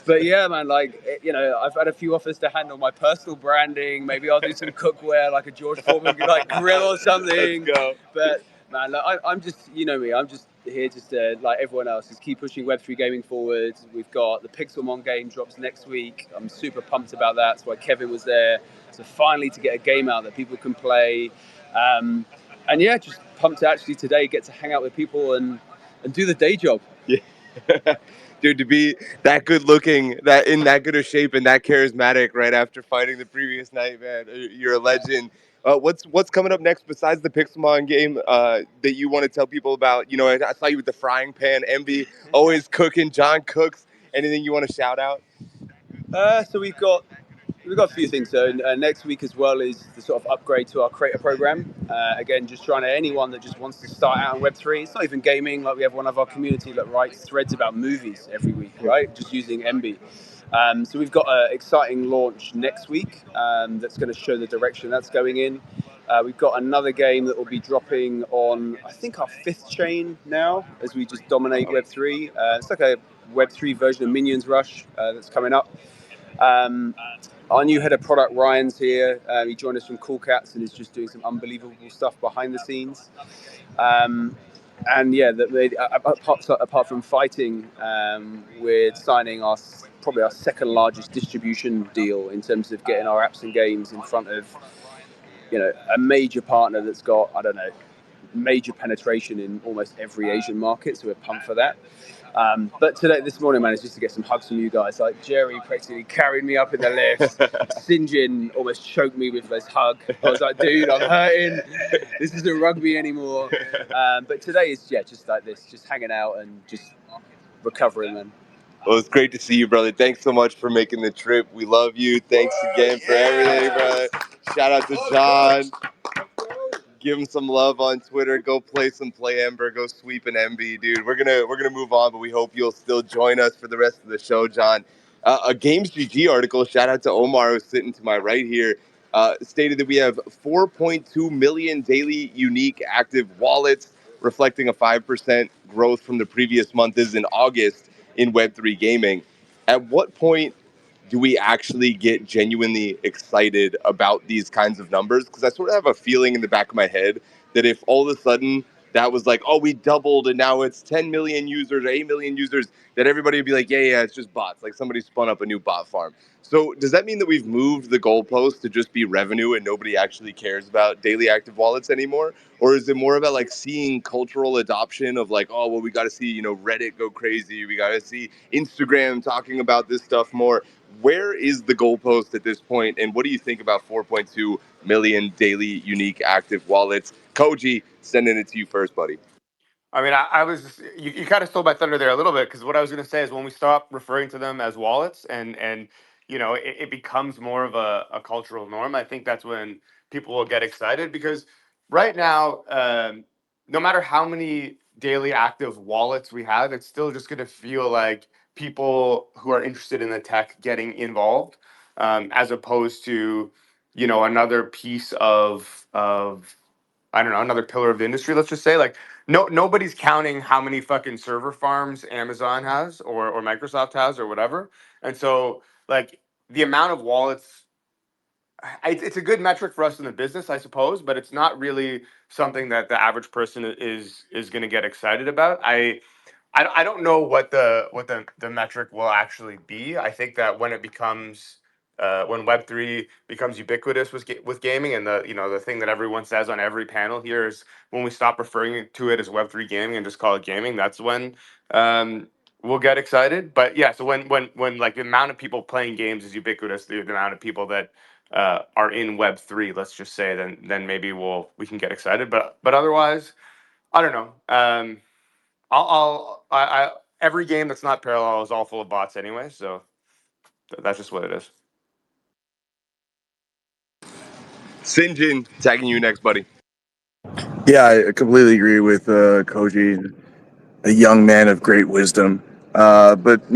But yeah, man, like, I've had a few offers to handle my personal branding. Maybe I'll do some cookware, like a George Foreman like grill or something. Let's go. But man, like, I'm just, me, I'm just here just to, like everyone else, just keep pushing Web3 gaming forward. We've got the Pixelmon game drops next week. I'm super pumped about that. That's why Kevin was there. So finally to get a game out that people can play. And yeah, just pumped to actually today get to hang out with people and do the day job. Yeah. Dude, to be that good looking, that in that good of shape and that charismatic right after fighting the previous night, man, you're a legend. What's coming up next besides the Pixelmon game that you want to tell people about? I saw you with the frying pan, Envy, always cooking. John cooks. Anything you want to shout out? So we've got a few things. So next week as well is the sort of upgrade to our creator program. Again, just trying to anyone that just wants to start out in Web3. It's not even gaming. Like we have one of our community that writes threads about movies every week, right? Just using MB. So we've got an exciting launch next week that's going to show the direction that's going in. We've got another game that will be dropping on, I think, our 5th chain now as we just dominate Web3. It's like a Web3 version of Minions Rush that's coming up. Our new head of product, Ryan's here. He joined us from Cool Cats and is just doing some unbelievable stuff behind the scenes. And yeah, apart from fighting, we're signing probably our second largest distribution deal in terms of getting our apps and games in front of, a major partner that's got, I don't know, major penetration in almost every Asian market. So we're pumped for that. But this morning, man, is just to get some hugs from you guys. Like Jerry practically carried me up in the lift. Sinjin almost choked me with this hug. I was like, dude, I'm hurting. This isn't rugby anymore. But today is, just like this, just hanging out and just recovering, man. Well, it's great to see you, brother. Thanks so much for making the trip. We love you. Thanks again for everything, brother. Shout out to John. Give him some love on Twitter. Go play some Play Ember. Go sweep an MB, dude. We're gonna move on, but we hope you'll still join us for the rest of the show, John. A Games GG article. Shout out to Omar, who's sitting to my right here. Stated that we have 4.2 million daily unique active wallets, reflecting a 5% growth from the previous month. This is in August in Web3 gaming. At what point do we actually get genuinely excited about these kinds of numbers? Because I sort of have a feeling in the back of my head that if all of a sudden that was like, oh, we doubled and now it's 10 million users, 8 million users, that everybody would be like, yeah, it's just bots. Like somebody spun up a new bot farm. So does that mean that we've moved the goalpost to just be revenue and nobody actually cares about daily active wallets anymore? Or is it more about like seeing cultural adoption of like, oh, well, we got to see, Reddit go crazy. We got to see Instagram talking about this stuff more. Where is the goalpost at this point, and what do you think about 4.2 million daily unique active wallets? Koji, sending it to you first, buddy. I mean, I was just, you kind of stole my thunder there a little bit because what I was going to say is when we stop referring to them as wallets and it becomes more of a cultural norm, I think that's when people will get excited because right now, no matter how many daily active wallets we have, it's still just going to feel like people who are interested in the tech getting involved, as opposed to another piece of I don't know, another pillar of the industry, let's just say. Like nobody's counting how many fucking server farms Amazon has or Microsoft has or whatever. And so like the amount of wallets it's a good metric for us in the business, I suppose, but it's not really something that the average person is going to get excited about. I don't know what the metric will actually be. I think that when it becomes when Web3 becomes ubiquitous with gaming, and the thing that everyone says on every panel here is when we stop referring to it as Web3 gaming and just call it gaming, that's when we'll get excited. But yeah, so when like the amount of people playing games is ubiquitous, the amount of people that are in Web3, let's just say, then maybe we can get excited. But otherwise, I don't know. I every game that's not parallel is all full of bots anyway, so that's just what it is. Sinjin, tagging you next, buddy. Yeah, I completely agree with Koji, a young man of great wisdom. But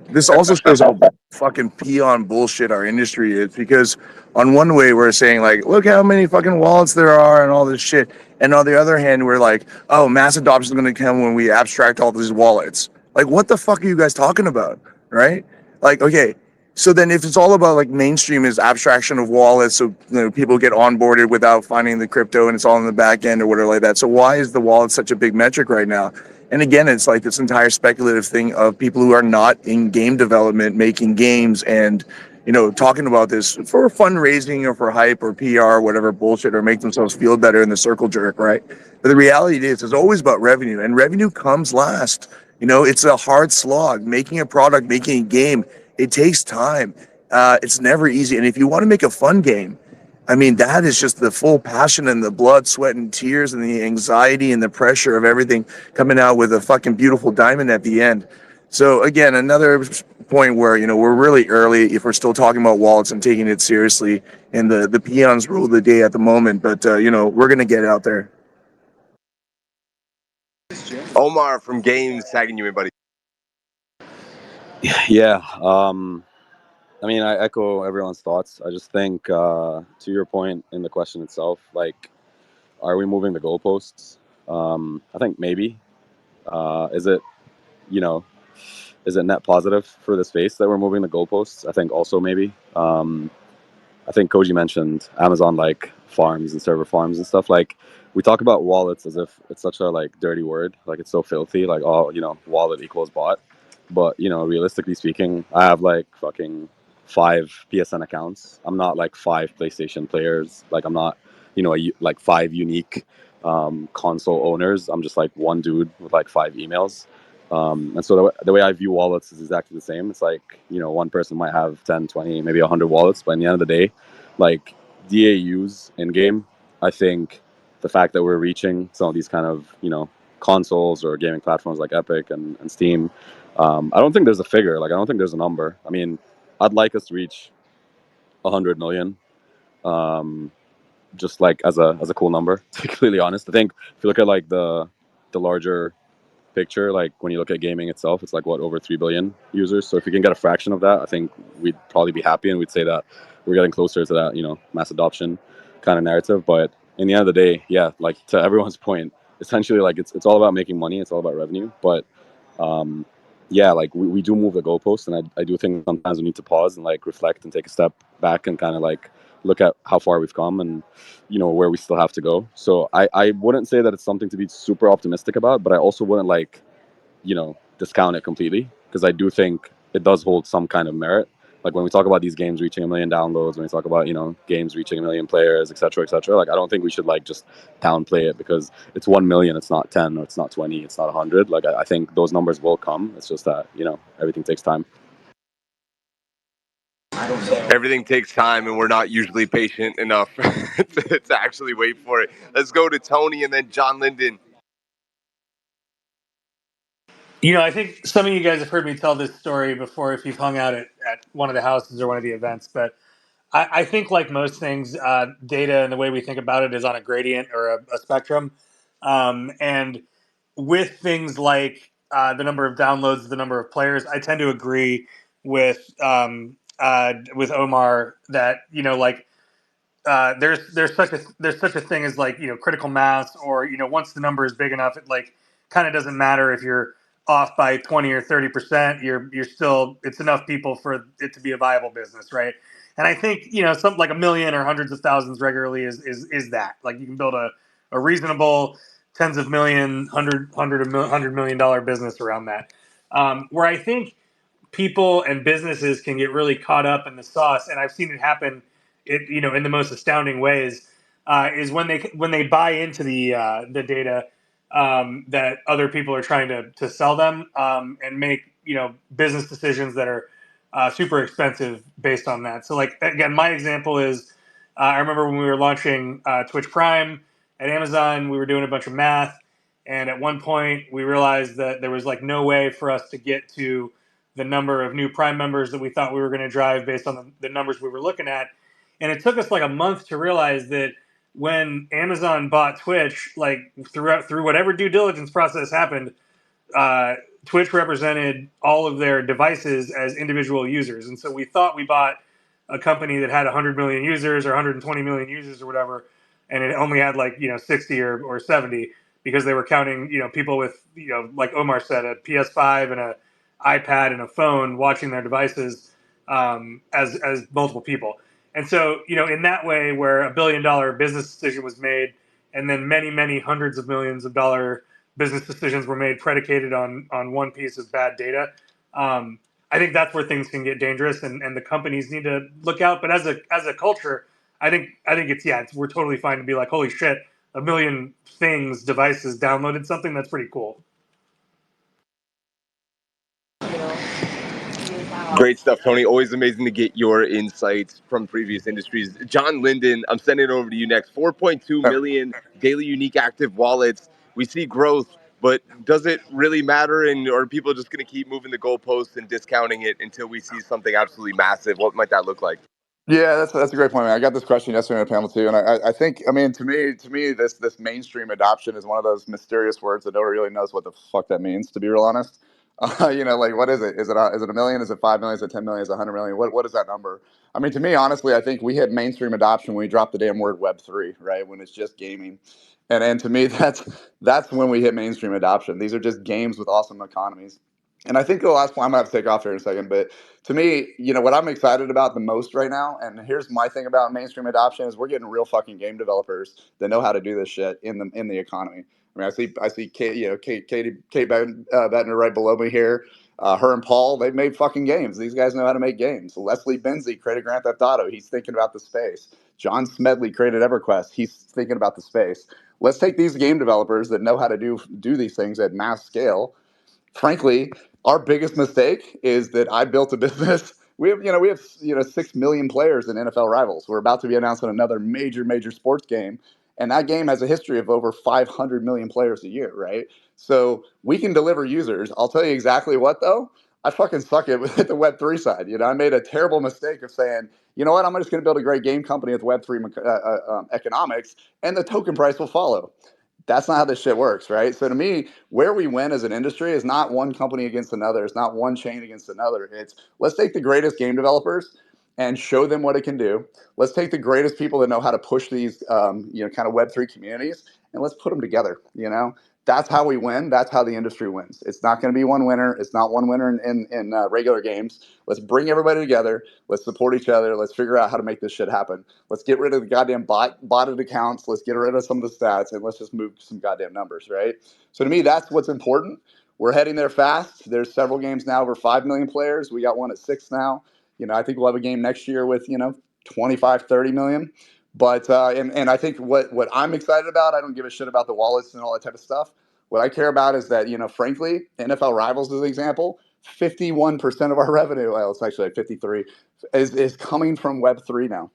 this also shows how fucking peon bullshit our industry is. Because on one way we're saying like, look how many fucking wallets there are and all this shit, and on the other hand we're like, oh, mass adoption is going to come when we abstract all these wallets. Like, what the fuck are you guys talking about, right? Like, okay. So then, if it's all about like mainstream is abstraction of wallets, so people get onboarded without finding the crypto, and it's all in the back end or whatever like that. So why is the wallet such a big metric right now? And again, it's like this entire speculative thing of people who are not in game development making games and talking about this for fundraising or for hype or PR or whatever bullshit, or make themselves feel better in the circle jerk, right? But the reality is it's always about revenue, and revenue comes last. It's a hard slog. Making a product, making a game, it takes time. It's never easy. And if you want to make a fun game, I mean, that is just the full passion and the blood, sweat, and tears and the anxiety and the pressure of everything coming out with a fucking beautiful diamond at the end. So again, another point where we're really early if we're still talking about wallets and taking it seriously, and the peons rule the day at the moment. But we're gonna get out there. Omar from Games, tagging you in, buddy. Yeah. I mean, I echo everyone's thoughts. I just think, to your point in the question itself, like, are we moving the goalposts? I think maybe. Is it, you know, is it net positive for the space that we're moving the goalposts? I think also maybe. I think Koji mentioned Amazon like farms and server farms and stuff. Like, we talk about wallets as if it's such a like dirty word, like it's so filthy, like, oh, wallet equals bot. But realistically speaking, I have like fucking 5 PSN accounts. I'm not like 5 PlayStation players. Like, I'm not like 5 unique console owners. I'm just like one dude with like 5 emails. And so the way I view wallets is exactly the same. It's like, one person might have 10, 20, maybe 100 wallets, but in the end of the day, like, DAUs in game, I think the fact that we're reaching some of these kind of, consoles or gaming platforms like Epic and Steam, I don't think there's a figure. Like, I don't think there's a number. I mean, I'd like us to reach 100 million, just like as a cool number, to be completely honest. I think if you look at like the larger picture, like when you look at gaming itself, it's like what, over 3 billion users. So if we can get a fraction of that, I think we'd probably be happy, and we'd say that we're getting closer to that mass adoption kind of narrative. But in the end of the day, yeah, like, to everyone's point, essentially, like, it's all about making money, it's all about revenue. But yeah, like, we do move the goalposts, and I do think sometimes we need to pause and like reflect and take a step back and kind of like look at how far we've come and where we still have to go. So I wouldn't say that it's something to be super optimistic about, but I also wouldn't like discount it completely, because I do think it does hold some kind of merit. Like, when we talk about these games reaching 1 million downloads, when we talk about games reaching 1 million players, etc., etc., like, I don't think we should like just downplay it because it's 1 million, it's not 10, or it's not 20, it's not 100. Like, I think those numbers will come. It's just that everything takes time. Everything takes time, and we're not usually patient enough to actually wait for it. Let's go to Tony and then John Linden. I think some of you guys have heard me tell this story before if you've hung out at one of the houses or one of the events, but I think like most things, data and the way we think about it is on a gradient or a spectrum. And with things like the number of downloads, the number of players, I tend to agree with Omar that like there's such a thing as like critical mass, or once the number is big enough, it like kind of doesn't matter if you're off by 20 or 30%. You're still, it's enough people for it to be a viable business, right? And I think something like a million or hundreds of thousands regularly is that, like, you can build a reasonable tens of million, $100 million business around that. Where I think people and businesses can get really caught up in the sauce, and I've seen it happen, in the most astounding ways, is when they buy into the data that other people are trying to sell them, and make business decisions that are super expensive based on that. So, like, again, my example is I remember when we were launching Twitch Prime at Amazon, we were doing a bunch of math, and at one point we realized that there was like no way for us to get to the number of new Prime members that we thought we were going to drive based on the numbers we were looking at. And it took us like a month to realize that when Amazon bought Twitch, like through whatever due diligence process happened, uh, Twitch represented all of their devices as individual users. And so we thought we bought a company that had 100 million users or 120 million users or whatever, and it only had like 60 or 70, because they were counting people with like Omar said, a PS5 and a iPad and a phone watching their devices, as multiple people. And so in that way, where $1 billion business decision was made, and then many hundreds of millions of dollar business decisions were made predicated on one piece of bad data. I think that's where things can get dangerous, and the companies need to look out. But as a culture, I think we're totally fine to be like, holy shit, 1 million devices downloaded something. That's pretty cool. Great stuff, Tony. Always amazing to get your insights from previous industries. John Linden, I'm sending it over to you next. 4.2 million daily unique active wallets. We see growth, but does it really matter? And are people just going to keep moving the goalposts and discounting it until we see something absolutely massive? What might that look like? Yeah, that's a great point, man. I got this question yesterday on a panel too, and I think, I mean, to me this mainstream adoption is one of those mysterious words that nobody really knows what the fuck that means, to be real honest. Like, what is it? Is it a million? Is it 5 million? Is it 10 million? Is it 100 million? What is that number? I mean, to me, honestly, I think we hit mainstream adoption when we dropped the damn word Web3, right? When it's just gaming, and to me, that's when we hit mainstream adoption. These are just games with awesome economies. And I think the last point, I'm gonna have to take off here in a second, but to me, what I'm excited about the most right now, and here's my thing about mainstream adoption, is we're getting real fucking game developers that know how to do this shit in the economy. I mean, I see Kate Bettner right below me here. Her and Paul, they've made fucking games. These guys know how to make games. Leslie Benzie created Grand Theft Auto. He's thinking about the space. John Smedley created EverQuest. He's thinking about the space. Let's take these game developers that know how to do these things at mass scale. Frankly, our biggest mistake is that I built a business. We have 6 million players in NFL Rivals. We're about to be announcing another major sports game, and that game has a history of over 500 million players a year, right? So we can deliver users. I'll tell you exactly what though. I fucking suck at the Web3 side. I made a terrible mistake of saying, you know what, I'm just going to build a great game company with Web3 economics, and the token price will follow. That's not how this shit works, right? So to me, where we win as an industry is not one company against another. It's not one chain against another. It's, let's take the greatest game developers and show them what it can do. Let's take the greatest people that know how to push these, kind of Web3 communities, and let's put them together. That's how we win. That's how the industry wins. It's not going to be one winner. It's not one winner in regular games. Let's bring everybody together. Let's support each other. Let's figure out how to make this shit happen. Let's get rid of the goddamn botted accounts. Let's get rid of some of the stats, and let's just move some goddamn numbers, right? So to me, that's what's important. We're heading there fast. There's several games now over 5 million players. We got one at 6 now. I think we'll have a game next year with 25, 30 million. But and I think what I'm excited about, I don't give a shit about the wallets and all that type of stuff. What I care about is that, frankly, NFL Rivals as an example, 51% of our revenue, well, it's actually like 53, is coming from Web3 now.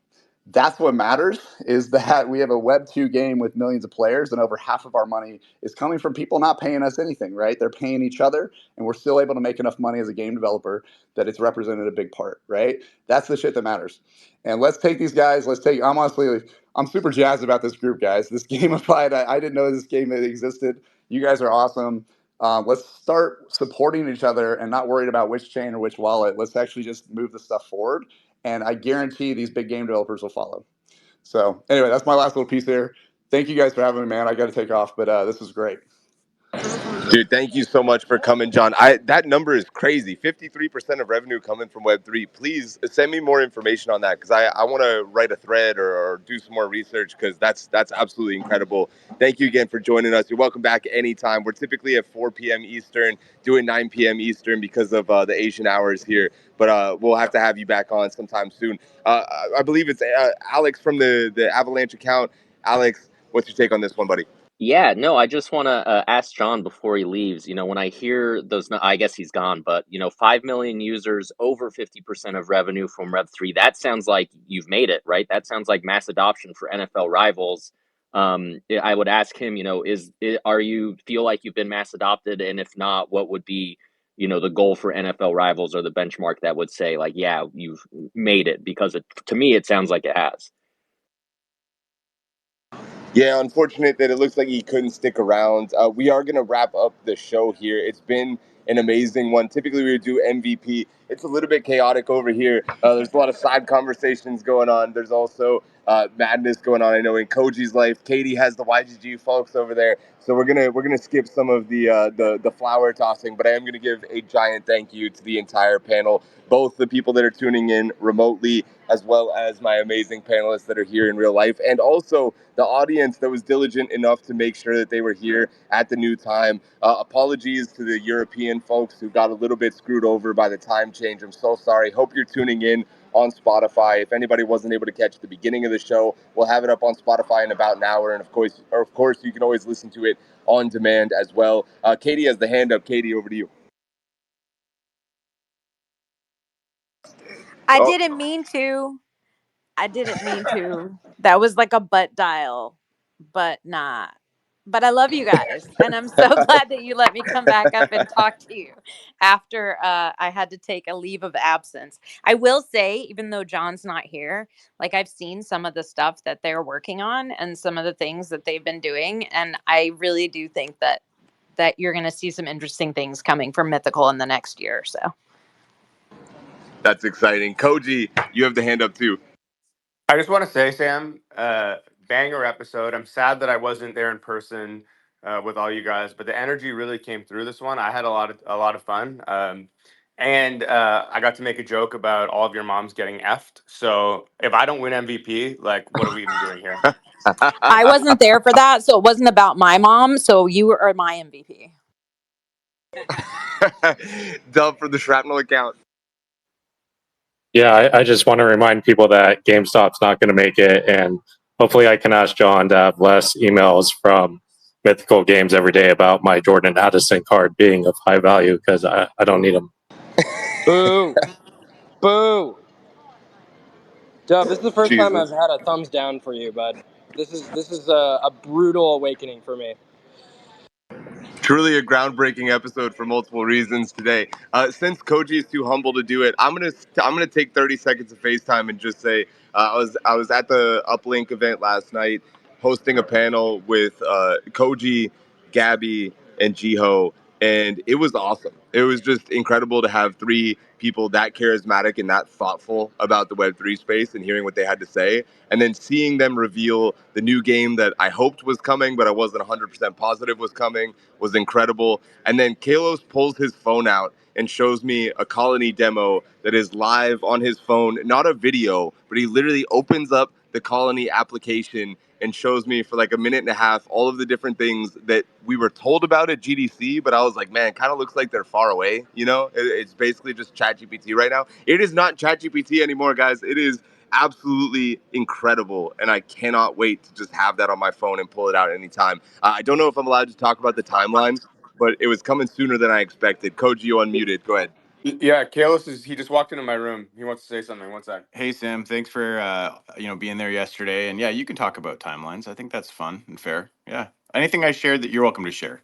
That's what matters, is that we have a Web 2 game with millions of players, and over half of our money is coming from people not paying us anything, right? They're paying each other, and we're still able to make enough money as a game developer that it's represented a big part, right? That's the shit that matters. And let's take these guys, I'm super jazzed about this group, guys. This gamified, I didn't know this game existed. You guys are awesome. Let's start supporting each other and not worried about which chain or which wallet. Let's actually just move the stuff forward. And I guarantee these big game developers will follow. So anyway, that's my last little piece there. Thank you guys for having me, man. I got to take off, but this was great. Dude, thank you so much for coming, John. That number is crazy. 53% of revenue coming from Web3. Please send me more information on that, because I want to write a thread or do some more research, because that's absolutely incredible. Thank you again for joining us. You're welcome back anytime. We're typically at 4 p.m. Eastern, doing 9 p.m. Eastern because of the Asian hours here. But we'll have to have you back on sometime soon. I believe it's Alex from the Avalanche account. Alex, what's your take on this one, buddy? Yeah, no, I just want to ask John before he leaves. When I hear those, I guess he's gone, but 5 million users, over 50% of revenue from Rev3. That sounds like you've made it, right? That sounds like mass adoption for NFL Rivals. I would ask him, are you feel like you've been mass adopted, and if not, what would be, the goal for NFL Rivals, or the benchmark that would say, like, yeah, you've made it? Because to me, it sounds like it has. Yeah, unfortunate that it looks like he couldn't stick around. We are going to wrap up the show here. It's been an amazing one. Typically, we would do MVP. It's a little bit chaotic over here. There's a lot of side conversations going on. There's also madness going on. I know in Koji's life, Katie has the YGG folks over there, so we're gonna skip some of the flower tossing. But I am gonna give a giant thank you to the entire panel, both the people that are tuning in remotely, as well as my amazing panelists that are here in real life, and also the audience that was diligent enough to make sure that they were here at the new time. Apologies to the European folks who got a little bit screwed over by the time change. I'm so sorry. Hope you're tuning in on Spotify. If anybody wasn't able to catch the beginning of the show, we'll have it up on Spotify in about an hour. And of course, you can always listen to it on demand as well. Katie has the hand up. Katie, over to you. I Oh, didn't mean to. I didn't mean to. That was like a butt dial, but not. But I love you guys, and I'm so glad that you let me come back up and talk to you after I had to take a leave of absence. I will say, even though John's not here, like, I've seen some of the stuff that they're working on and some of the things that they've been doing, and I really do think that you're going to see some interesting things coming from Mythical in the next year or so. that's exciting. Koji, you have the hand up too. I just want to say, Sam, banger episode. I'm sad that I wasn't there in person with all you guys, but the energy really came through this one. I had a lot of fun, and I got to make a joke about all of your moms getting effed. So if I don't win MVP, like, what are we even doing here? I wasn't there for that, so it wasn't about my mom. So you are my MVP. Dub for the shrapnel account. Yeah, I just want to remind people that GameStop's not going to make it, and hopefully I can ask John to have less emails from Mythical Games every day about my Jordan Addison card being of high value, because I don't need them. Boo. Boo. Dub, this is the first time I've Jesus. had a thumbs down for you, bud. This is a brutal awakening for me. Truly a groundbreaking episode for multiple reasons today. Since Koji is too humble to do it, I'm gonna take 30 seconds of FaceTime and just say I was at the Uplink event last night, hosting a panel with Koji, Gabby, and Jiho, and it was awesome. It was just incredible to have three people that charismatic and that thoughtful about the Web3 space, and hearing what they had to say, and then seeing them reveal the new game that I hoped was coming, but I wasn't 100% positive was coming, was incredible. And then Kalos pulls his phone out and shows me a Colony demo that is live on his phone, not a video, but he literally opens up the Colony application and shows me for like a minute and a half all of the different things that we were told about at GDC, but I was like, man, it kind of looks like they're far away, you know? It's basically just ChatGPT right now. It is not ChatGPT anymore, guys. It is absolutely incredible, and I cannot wait to just have that on my phone and pull it out anytime. I don't know if I'm allowed to talk about the timeline, but it was coming sooner than I expected. Koji, you unmuted. Go ahead. Yeah, Kalis he just walked into my room. He wants to say something. One sec. Hey Sam, thanks for being there yesterday. And yeah, you can talk about timelines. I think that's fun and fair. Yeah. Anything I shared that you're welcome to share.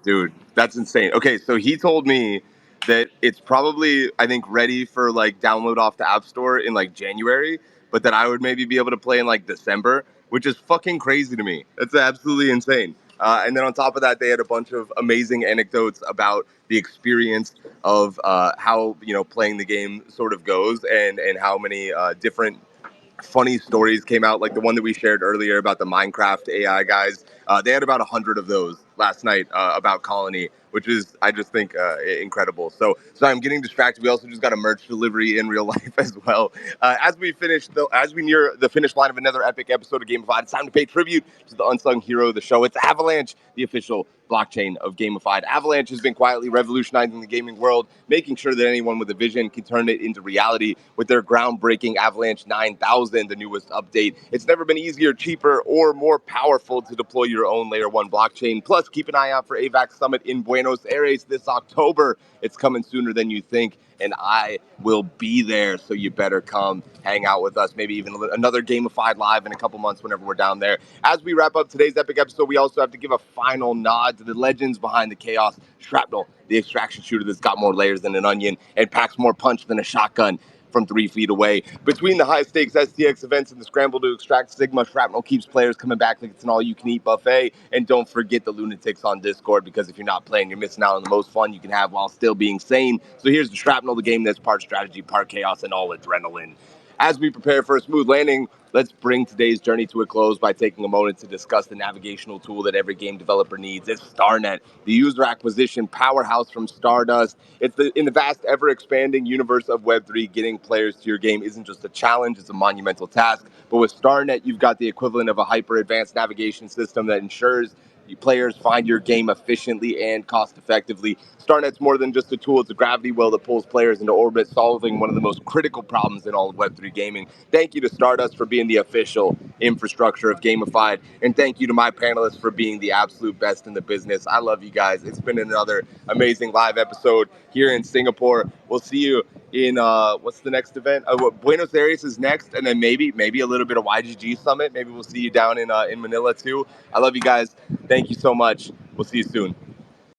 Dude, that's insane. Okay, so he told me that it's probably, I think, ready for like download off the App Store in like January, but that I would maybe be able to play in like December, which is fucking crazy to me. That's absolutely insane. And then on top of that, they had a bunch of amazing anecdotes about the experience of how playing the game sort of goes, and how many different funny stories came out, like the one that we shared earlier about the Minecraft AI guys. They had about 100 of those last night about Colony, which is, I just think, incredible. So I'm getting distracted. We also just got a merch delivery in real life as well. As we near the finish line of another epic episode of Gamified, it's time to pay tribute to the unsung hero of the show. It's Avalanche, the official blockchain of Gamified. Avalanche has been quietly revolutionizing the gaming world, making sure that anyone with a vision can turn it into reality with their groundbreaking Avalanche 9000, the newest update. It's never been easier, cheaper, or more powerful to deploy your own Layer 1 blockchain. Plus, keep an eye out for AVAX Summit in Buenos Aires this October. It's coming sooner than you think, and I will be there, so you better come hang out with us. Maybe even another Gamified Live in a couple months whenever we're down there. As we wrap up today's epic episode, we also have to give a final nod to the legends behind the chaos. Shrapnel, the extraction shooter that's got more layers than an onion and packs more punch than a shotgun from 3 feet away. Between the high-stakes STX events and the scramble to extract Sigma, Shrapnel keeps players coming back like it's an all-you-can-eat buffet. And don't forget the lunatics on Discord, because if you're not playing, you're missing out on the most fun you can have while still being sane. So here's the Shrapnel, the game that's part strategy, part chaos, and all adrenaline. As we prepare for a smooth landing, let's bring today's journey to a close by taking a moment to discuss the navigational tool that every game developer needs. It's StarNet, the user acquisition powerhouse from Stardust. In the vast, ever-expanding universe of Web3, getting players to your game isn't just a challenge, it's a monumental task. But with StarNet, you've got the equivalent of a hyper-advanced navigation system that ensures players find your game efficiently and cost-effectively. StarNet's more than just a tool, it's a gravity well that pulls players into orbit, solving one of the most critical problems in all of Web3 gaming. Thank you to Stardust for being the official infrastructure of Gamified, and thank you to my panelists for being the absolute best in the business. I love you guys. It's been another amazing live episode here in Singapore. We'll see you in what's the next event? Buenos Aires is next, and then maybe a little bit of YGG Summit. Maybe we'll see you down in Manila too. I love you guys. Thank you so much. We'll see you soon.